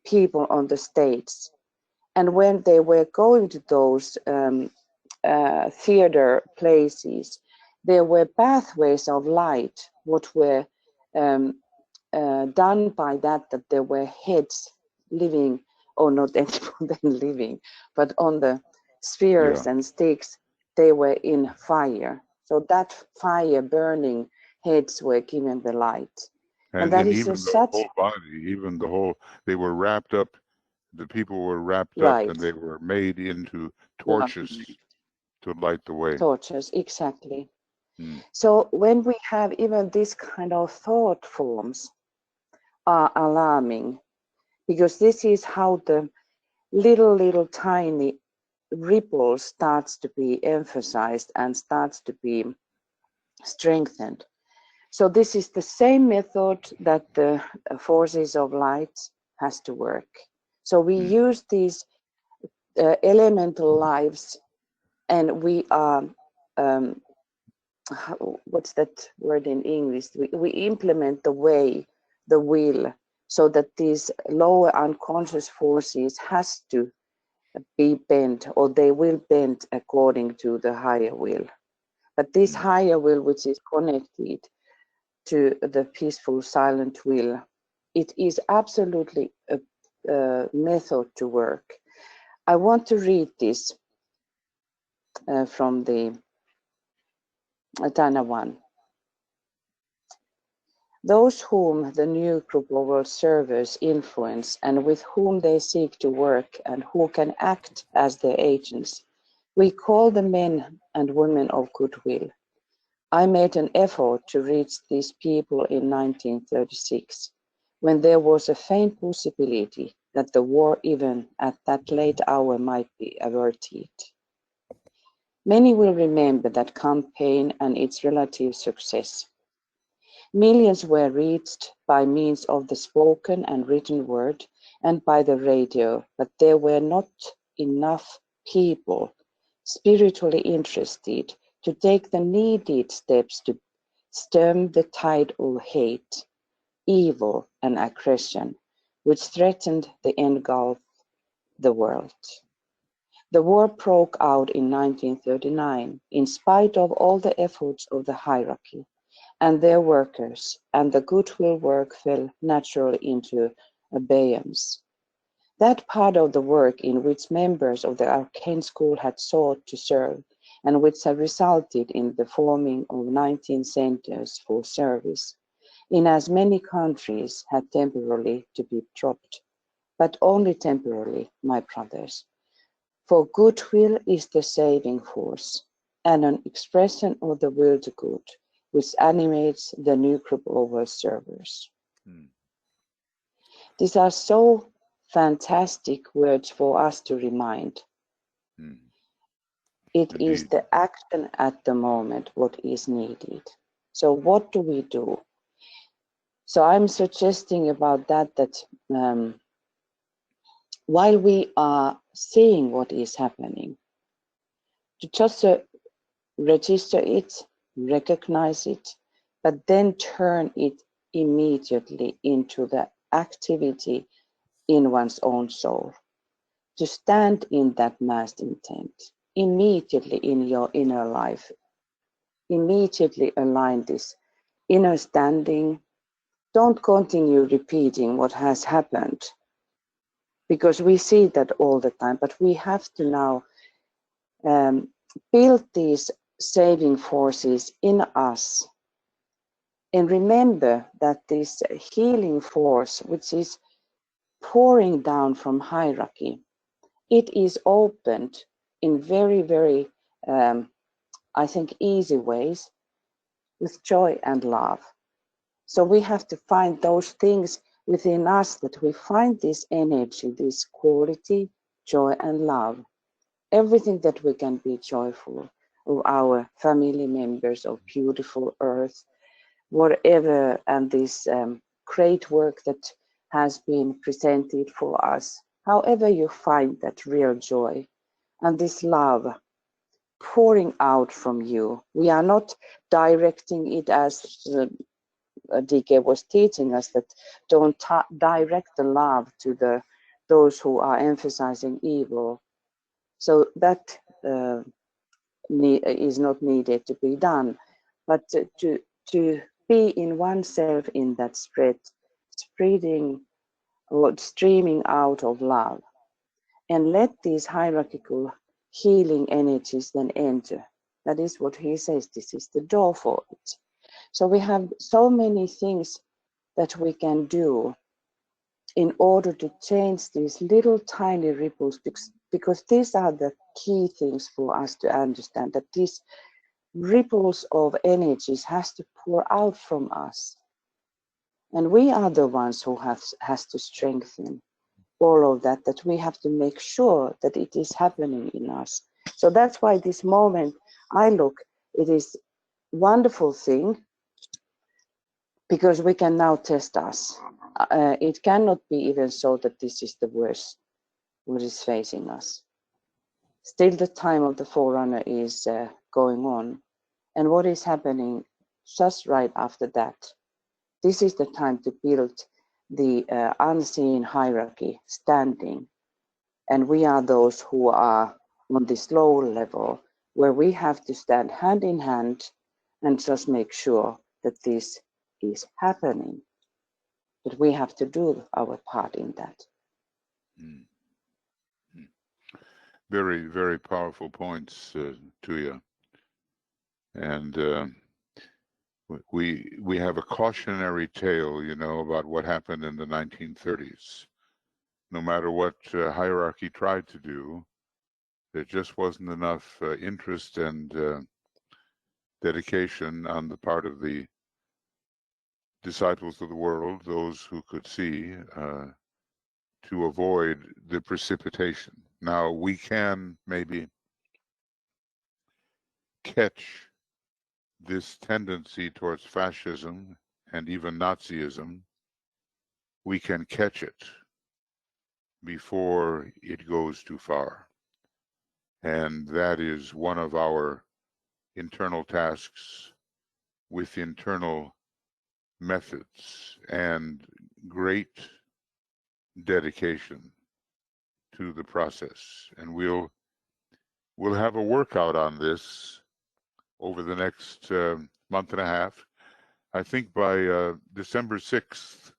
people on the stage. And when they were going to those theater places, there were pathways of light, what were done by that there were heads living, or not anymore than living, but on the spheres and sticks, they were in fire. So that fire burning heads were given the light. And that is even the whole body, even the whole, they were wrapped up, the people were wrapped up and they were made into torches to light the way. Torches, exactly. So when we have even this kind of thought forms are alarming, because this is how the little tiny ripple starts to be emphasized and starts to be strengthened. So this is the same method that the forces of light has to work. So we use these elemental lives, and we are what's that word in English? We implement the way, the will, so that these lower unconscious forces has to be bent, or they will bend according to the higher will. But this higher will, which is connected to the peaceful silent will, it is absolutely a method to work. I want to read this from the Tana 1. Those whom the new group of world servers influence and with whom they seek to work and who can act as their agents, we call the men and women of goodwill. I made an effort to reach these people in 1936, when there was a faint possibility that the war even at that late hour might be averted. Many will remember that campaign and its relative success. Millions were reached by means of the spoken and written word and by the radio, but there were not enough people spiritually interested to take the needed steps to stem the tide of hate, evil, and aggression, which threatened to engulf the world. The war broke out in 1939, in spite of all the efforts of the hierarchy and their workers, and the goodwill work fell naturally into abeyance. That part of the work in which members of the arcane school had sought to serve, and which had resulted in the forming of 19 centers for service, in as many countries had temporarily to be dropped, but only temporarily, my brothers. For goodwill is the saving force, and an expression of the will to good, which animates the new group of world servers. These are so fantastic words for us to remind. It is the action at the moment what is needed. So what do we do? So I'm suggesting about that while we are seeing what is happening, to just register it, recognize it, but then turn it immediately into the activity in one's own soul. To stand in that massed intent, immediately in your inner life, immediately align this inner standing. Don't continue repeating what has happened, because we see that all the time, but we have to now build these saving forces in us. And remember that this healing force, which is pouring down from hierarchy, it is opened in very, very, I think, easy ways with joy and love. So we have to find those things within us, that we find this energy, this quality, joy and love. Everything that we can be joyful of, our family members, of beautiful earth, whatever, and this great work that has been presented for us. However you find that real joy and this love pouring out from you. We are not directing it, as DK was teaching us, that don't direct the love to those who are emphasizing evil. So that is not needed to be done, but to be in oneself in that spreading or streaming out of love, and let these hierarchical healing energies then enter. That is what he says, this is the door for it. So we have so many things that we can do in order to change these little tiny ripples, because these are the key things for us to understand, that these ripples of energies has to pour out from us. And we are the ones who has to strengthen all of that, that we have to make sure that it is happening in us. So that's why this moment, I look, it is a wonderful thing, because we can now test us. It cannot be even so that this is the worst what is facing us. Still the time of the Forerunner is going on. And what is happening just right after that? This is the time to build the unseen hierarchy standing. And we are those who are on this lower level, where we have to stand hand in hand and just make sure that this is happening. But we have to do our part in that. Mm. Very, very powerful points, Tuija. And we have a cautionary tale, you know, about what happened in the 1930s. No matter what hierarchy tried to do, there just wasn't enough interest and dedication on the part of the disciples of the world, those who could see, to avoid the precipitation. Now, we can maybe catch this tendency towards fascism and even Nazism. We can catch it before it goes too far. And that is one of our internal tasks with internal methods and great dedication to the process. And we'll have a workout on this over the next month and a half. I think by December 6th,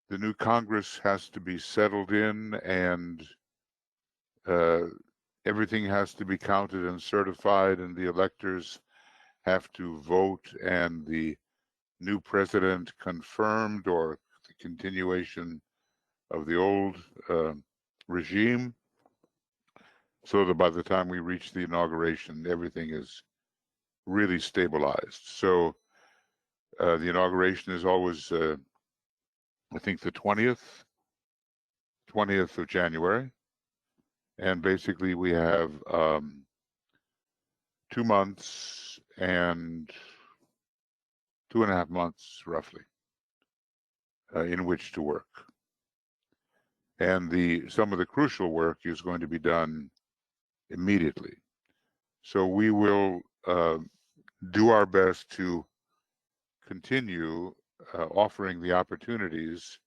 the new Congress has to be settled in, and everything has to be counted and certified, and the electors have to vote, and the new president confirmed, or the continuation of the old regime, so that by the time we reach the inauguration, everything is really stabilized. So the inauguration is always, I think, the 20th of January. And basically we have 2 months and 2.5 months, roughly, in which to work. And some of the crucial work is going to be done immediately. So we will do our best to continue offering the opportunities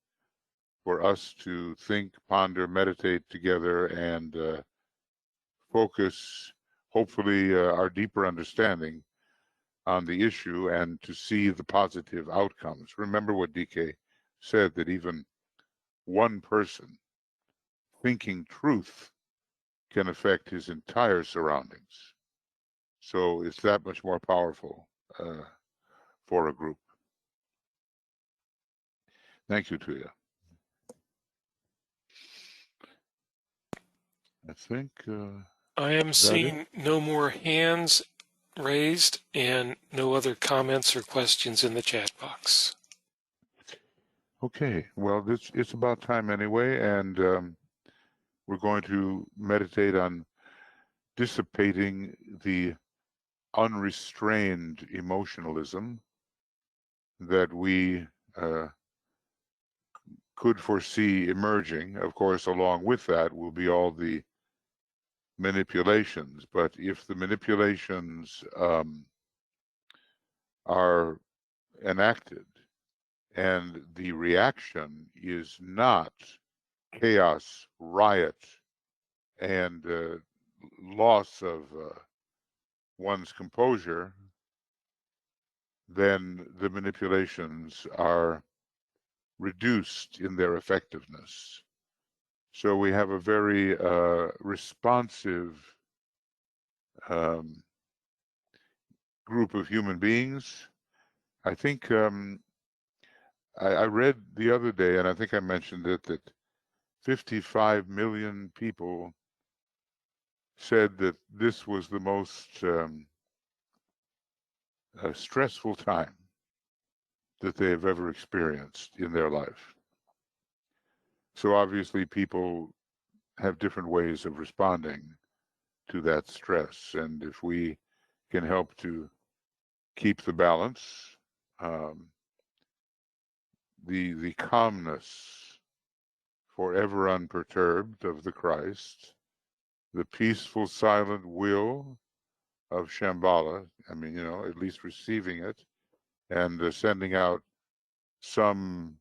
for us to think, ponder, meditate together, and focus, hopefully, our deeper understanding on the issue, and to see the positive outcomes. Remember what DK said, that even one person thinking truth can affect his entire surroundings. So it's that much more powerful for a group. Thank you, Tuija. I think I am seeing no more hands raised and no other comments or questions in the chat box. Okay, well, it's about time anyway, and we're going to meditate on dissipating the unrestrained emotionalism that we could foresee emerging. Of course, along with that will be all the manipulations. But if the manipulations are enacted and the reaction is not chaos, riot, and loss of one's composure, then the manipulations are reduced in their effectiveness. So we have a very responsive group of human beings. I think I read the other day, and I think I mentioned it, that 55 million people said that this was the most stressful time that they have ever experienced in their life. So obviously people have different ways of responding to that stress. And if we can help to keep the balance, the calmness forever unperturbed of the Christ, the peaceful silent will of Shambhala, I mean, at least receiving it and sending out some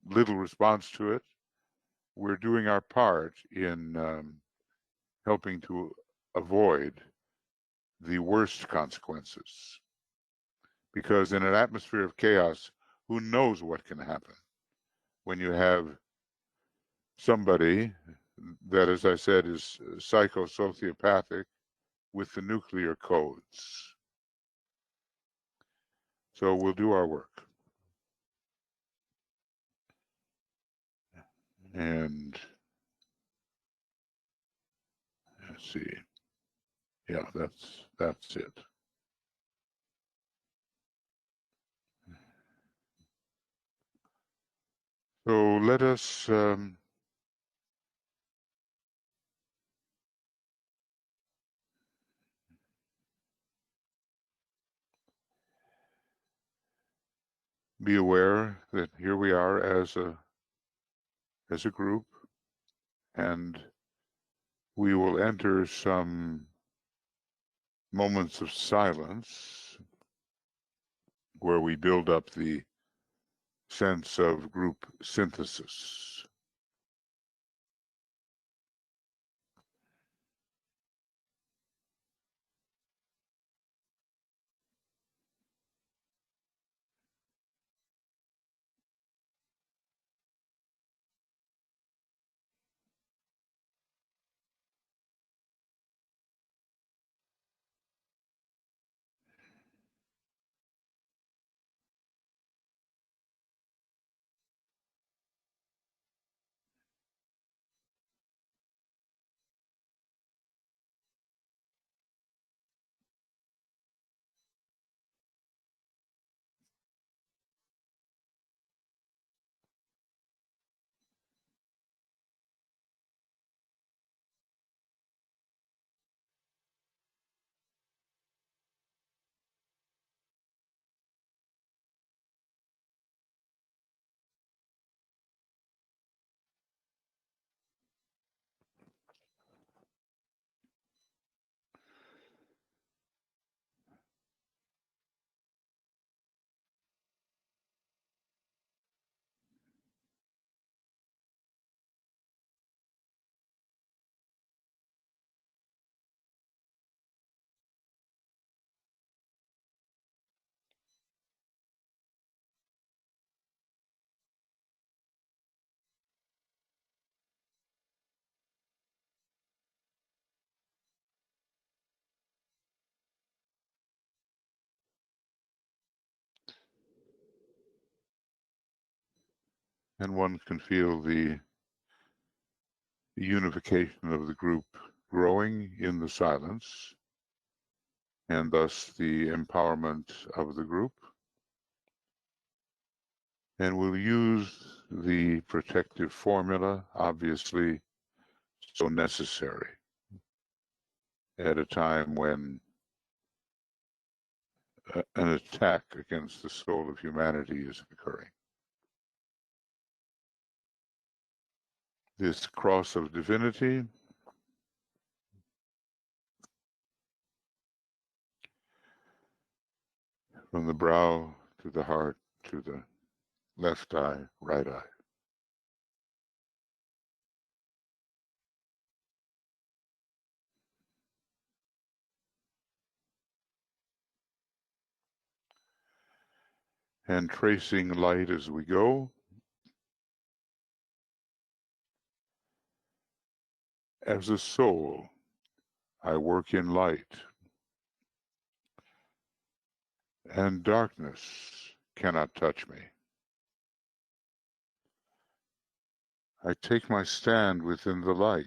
little response to it, we're doing our part in helping to avoid the worst consequences. Because in an atmosphere of chaos, who knows what can happen when you have somebody that, as I said, is psychosociopathic with the nuclear codes. So we'll do our work. And let's see. Yeah, that's it. So let us be aware that here we are as a group, and we will enter some moments of silence where we build up the sense of group synthesis. And one can feel the unification of the group growing in the silence. and thus the empowerment of the group. And we'll use the protective formula, obviously so necessary at a time when an attack against the soul of humanity is occurring. This cross of divinity from the brow to the heart to the left eye, right eye. And tracing light as we go. As a soul, I work in light, and darkness cannot touch me. I take my stand within the light.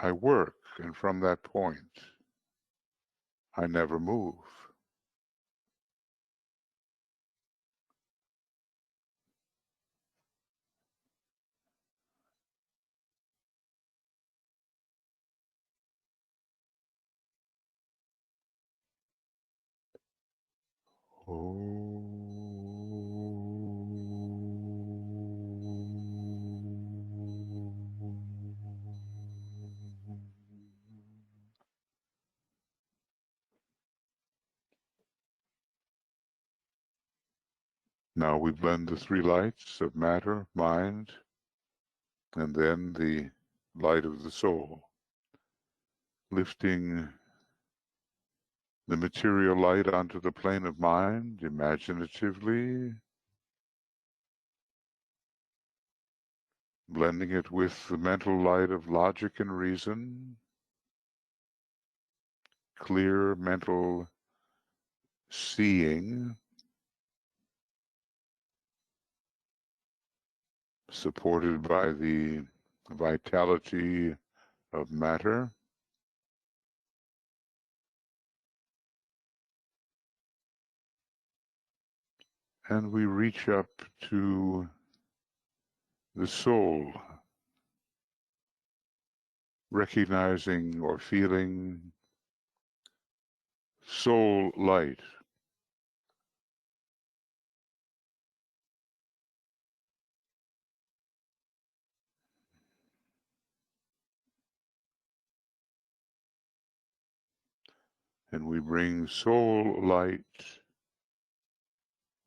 I work, and from that point, I never move. Now we blend the three lights of matter, mind, and then the light of the soul, lifting the material light onto the plane of mind imaginatively, blending it with the mental light of logic and reason, clear mental seeing, supported by the vitality of matter. And we reach up to the soul, recognizing or feeling soul light. And we bring soul light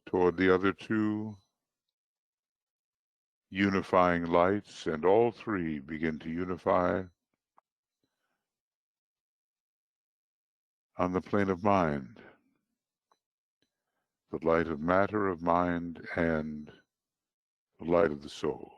toward the other two unifying lights, and all three begin to unify on the plane of mind, the light of matter, of mind, and the light of the soul.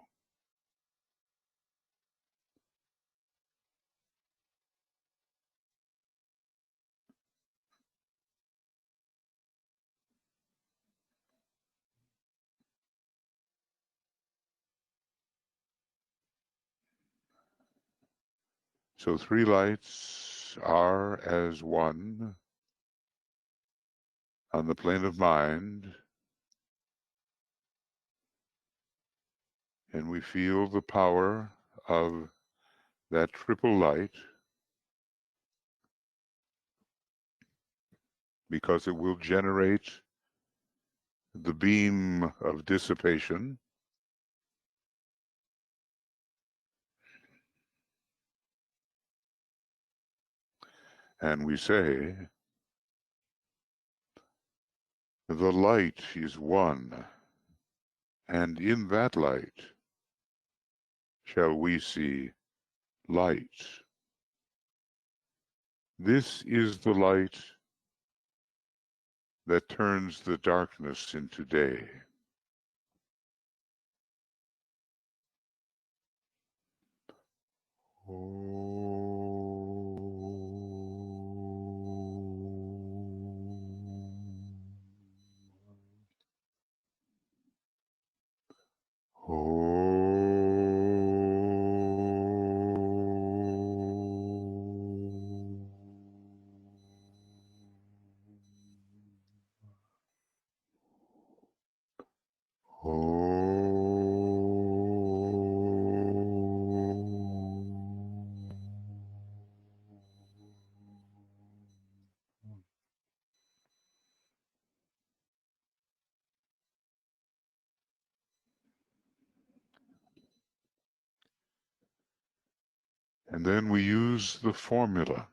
So three lights are as one on the plane of mind, and we feel the power of that triple light, because it will generate the beam of dissipation, and we say, the light is one, and in that light shall we see light. This is the light that turns the darkness into day. And then we use the formula,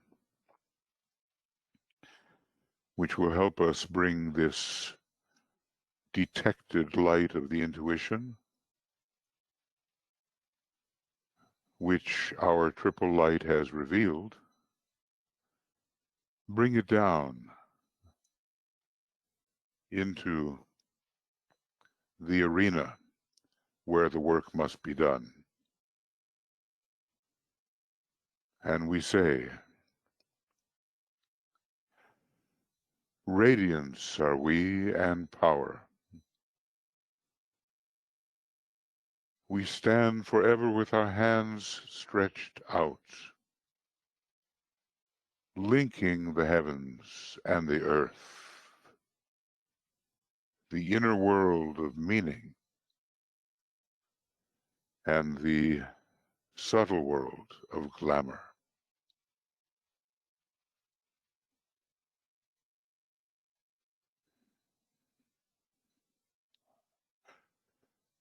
which will help us bring this detected light of the intuition, which our triple light has revealed, bring it down into the arena where the work must be done. And we say, radiance are we and power. We stand forever with our hands stretched out, linking the heavens and the earth, the inner world of meaning and the subtle world of glamour.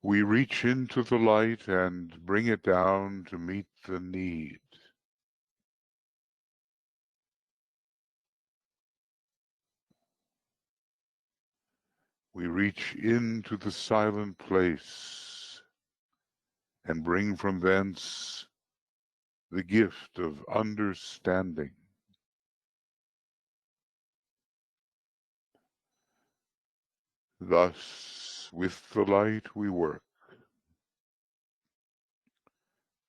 We reach into the light and bring it down to meet the need. We reach into the silent place and bring from thence the gift of understanding. Thus, with the light we work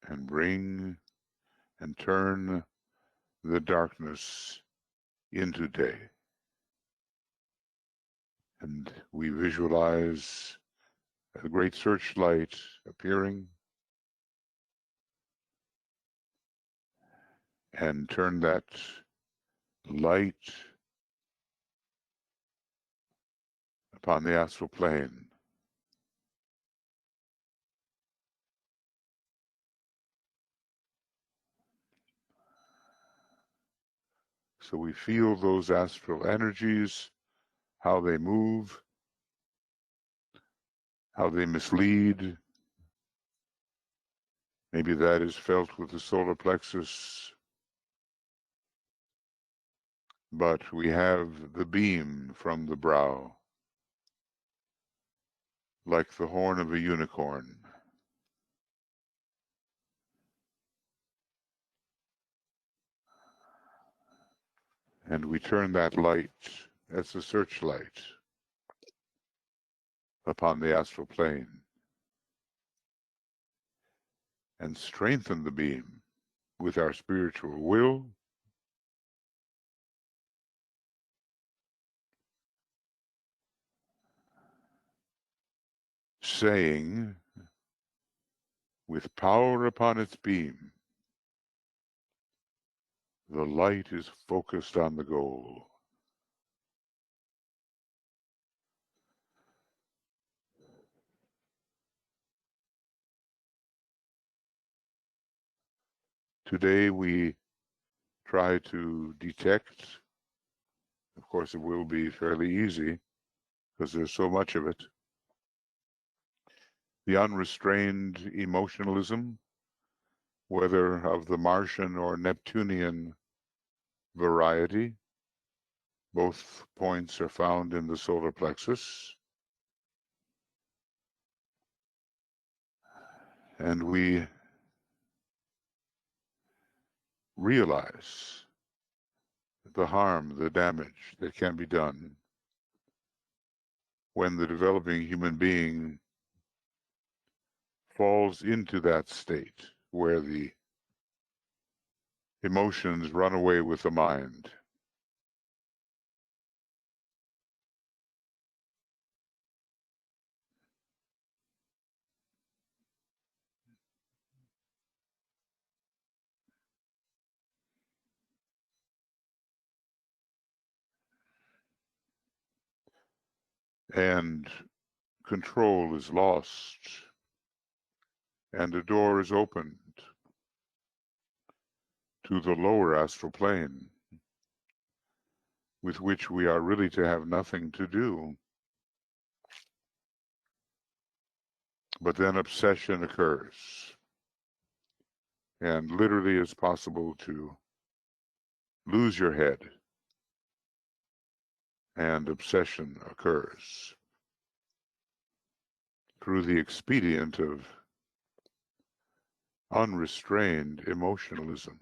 and bring and turn the darkness into day. And we visualize a great searchlight appearing and turn that light upon the astral plane. So we feel those astral energies, how they move, how they mislead. Maybe that is felt with the solar plexus. But we have the beam from the brow, like the horn of a unicorn. And we turn that light, as a searchlight, upon the astral plane and strengthen the beam with our spiritual will, saying, with power upon its beam, the light is focused on the goal. Today we try to detect, of course it will be fairly easy because there's so much of it, the unrestrained emotionalism, whether of the Martian or Neptunian variety. Both points are found in the solar plexus. And we realize the harm, the damage that can be done when the developing human being falls into that state where the emotions run away with the mind. And control is lost, and a door is opened to the lower astral plane, with which we are really to have nothing to do. But then obsession occurs. And literally it's possible to lose your head, and obsession occurs through the expedient of unrestrained emotionalism.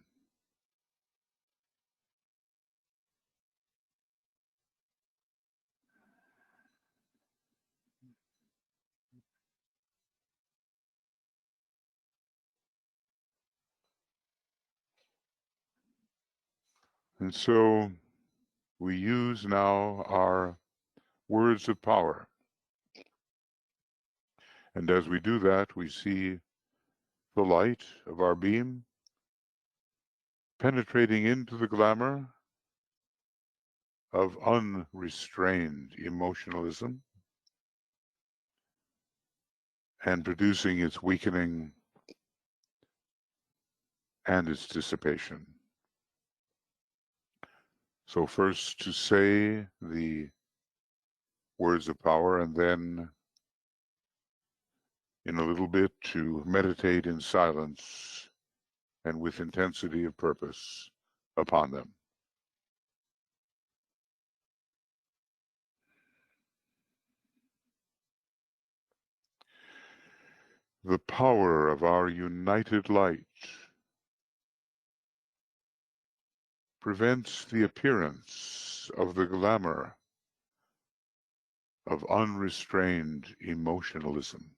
And so we use now our words of power. And as we do that, we see the light of our beam penetrating into the glamour of unrestrained emotionalism and producing its weakening and its dissipation. So first to say the words of power, and then in a little bit to meditate in silence and with intensity of purpose upon them. The power of our united light prevents the appearance of the glamour of unrestrained emotionalism.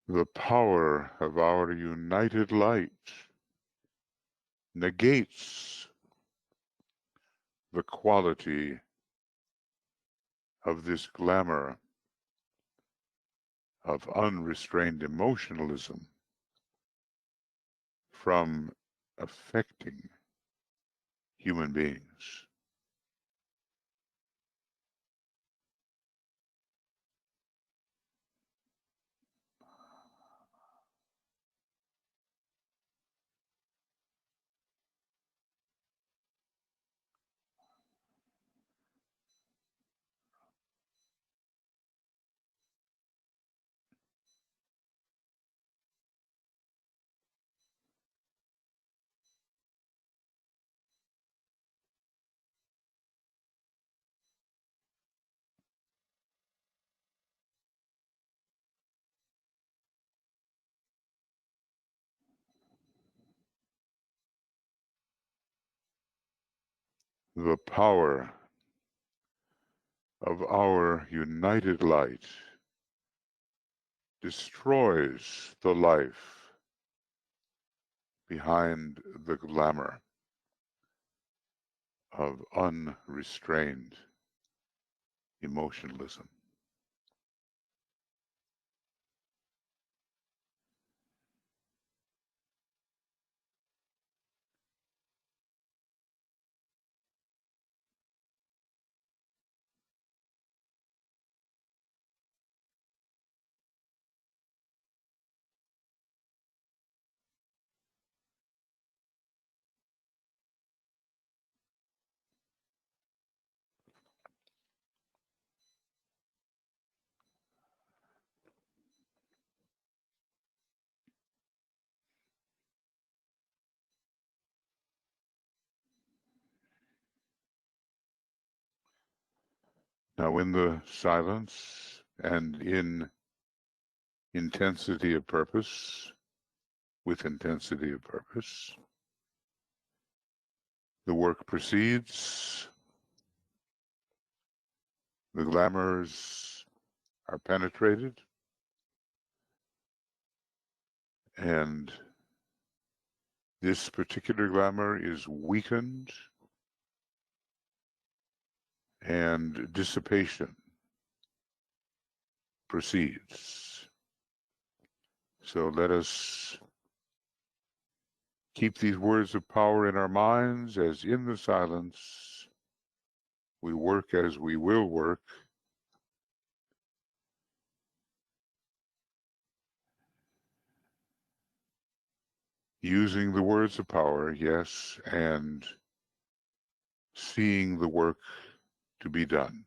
The power of our united light negates the quality of this glamour of unrestrained emotionalism from affecting human beings. The power of our united light destroys the life behind the glamour of unrestrained emotionalism. Now, in the silence and in intensity of purpose, with intensity of purpose, the work proceeds, the glamours are penetrated, and this particular glamour is weakened, and dissipation proceeds. So let us keep these words of power in our minds as in the silence we work as we will work, using the words of power, yes, and seeing the work to be done.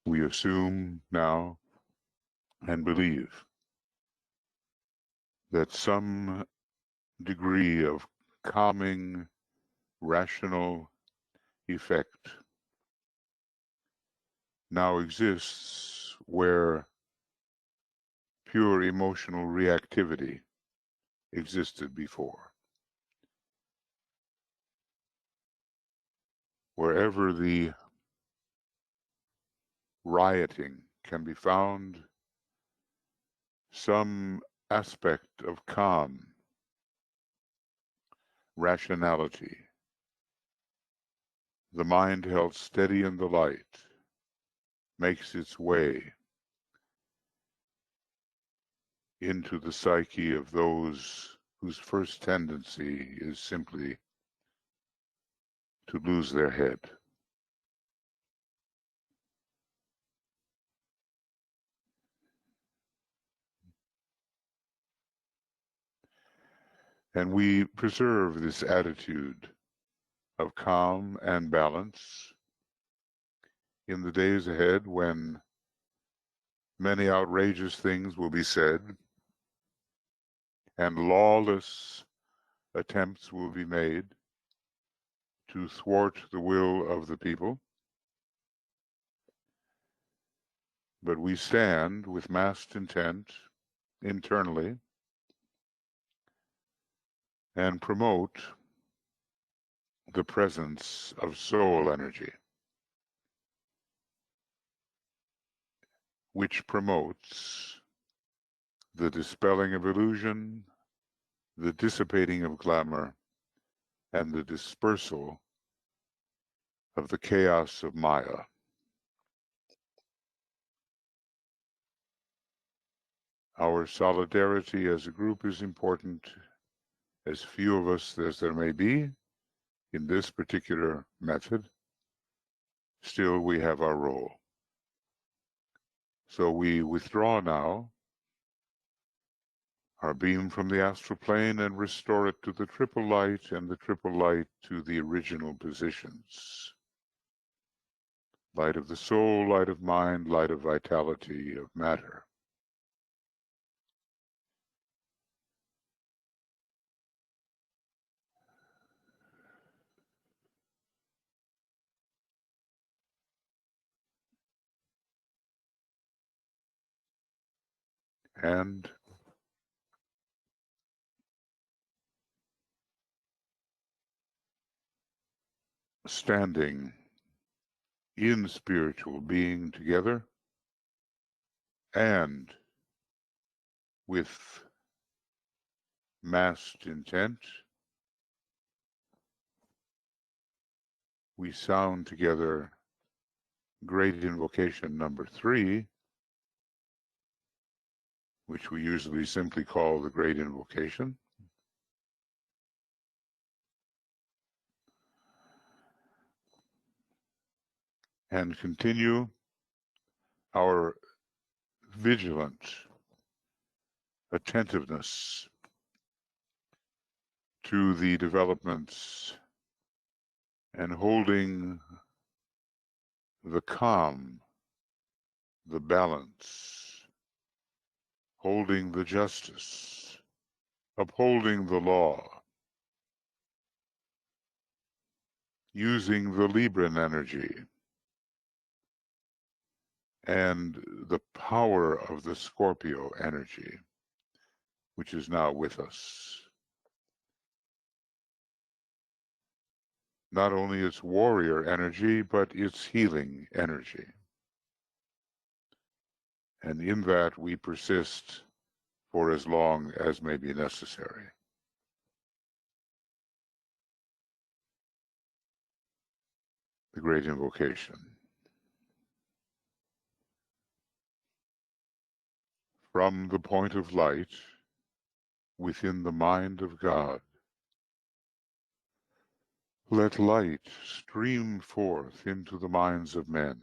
We assume now and believe that some degree of calming, rational effect now exists where pure emotional reactivity existed before. Wherever the rioting can be found, some aspect of calm, rationality, the mind held steady in the light, makes its way into the psyche of those whose first tendency is simply to lose their head. And we preserve this attitude of calm and balance in the days ahead when many outrageous things will be said and lawless attempts will be made to thwart the will of the people. But we stand with massed intent internally and promote the presence of soul energy, which promotes the dispelling of illusion, the dissipating of glamour, and the dispersal of the chaos of Maya. Our solidarity as a group is important, as few of us as there may be in this particular method. Still, we have our role. So we withdraw now our beam from the astral plane and restore it to the triple light, and the triple light to the original positions. Light of the soul, light of mind, light of vitality of matter. And standing in spiritual being together and with massed intent, we sound together Great Invocation number 3, which we usually simply call the Great Invocation. And continue our vigilant attentiveness to the developments and holding the calm, the balance, holding the justice, upholding the law, using the Libran energy and the power of the Scorpio energy, which is now with us. Not only its warrior energy, but its healing energy. And in that we persist for as long as may be necessary. the Great Invocation. From the point of light within the mind of God, let light stream forth into the minds of men.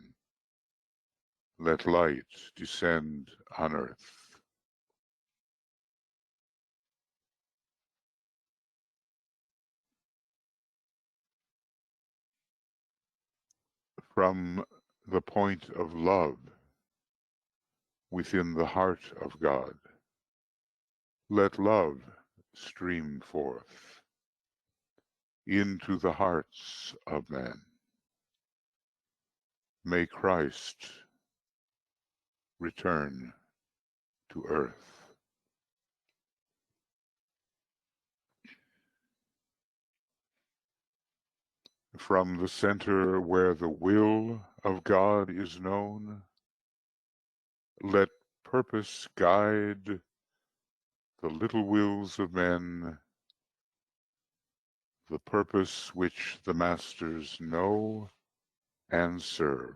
Let light descend on earth. From the point of love within the heart of God, let love stream forth into the hearts of men. May Christ return to earth. From the center where the will of God is known, let purpose guide the little wills of men, the purpose which the masters know and serve.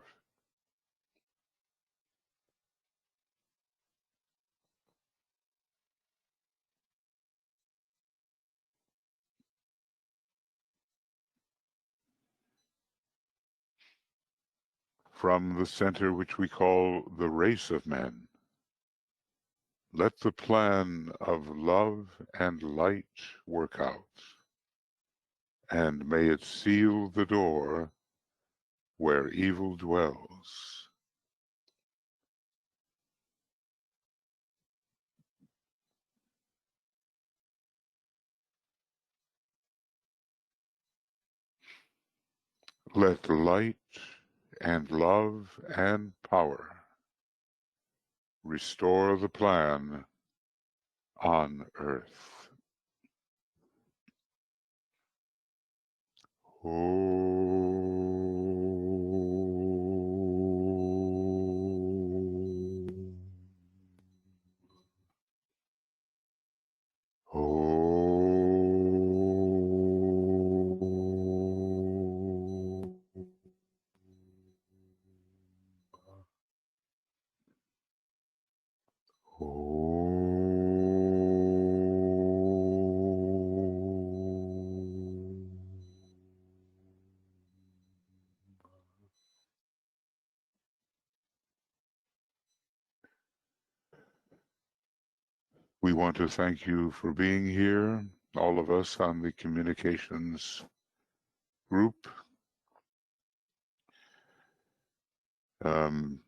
From the center which we call the race of men, let the plan of love and light work out, and may it seal the door where evil dwells. Let light and love and power restore the plan on earth. We want to thank you for being here, all of us on the communications group.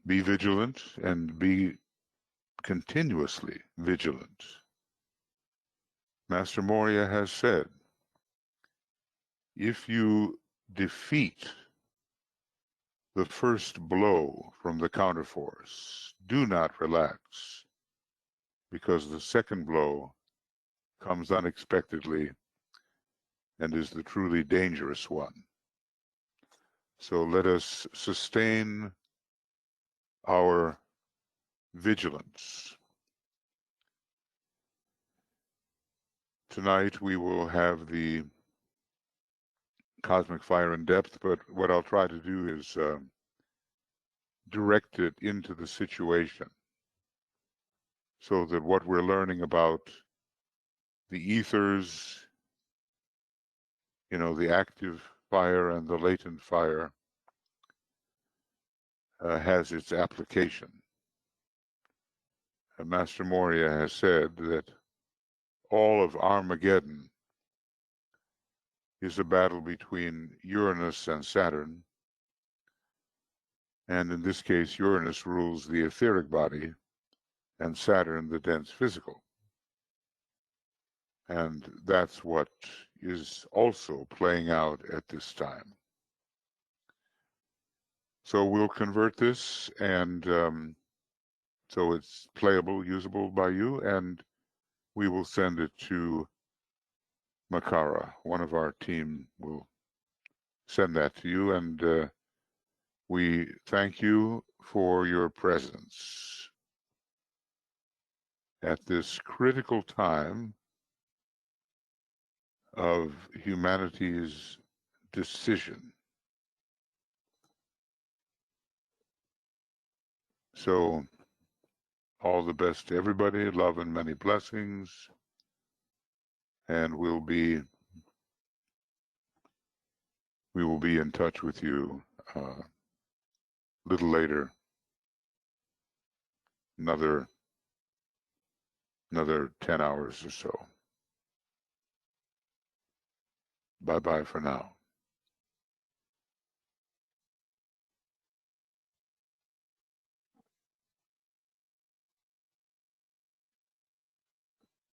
Be vigilant and be continuously vigilant. Master Moria has said, if you defeat the first blow from the counterforce, do not relax, because the second blow comes unexpectedly and is the truly dangerous one. So let us sustain our vigilance. Tonight we will have the cosmic fire in depth, but what I'll try to do is direct it into the situation so that what we're learning about the ethers, the active fire and the latent fire, has its application. And Master Moria has said that all of Armageddon is a battle between Uranus and Saturn. And in this case, Uranus rules the etheric body and Saturn the dense physical. And that's what is also playing out at this time. So we'll convert this, and so it's playable, usable by you, and we will send it to Makara. One of our team will send that to you, and we thank you for your presence at this critical time of humanity's decision So all the best to everybody, love and many blessings, and we will be in touch with you a little later. Another 10 hours or so. Bye-bye for now.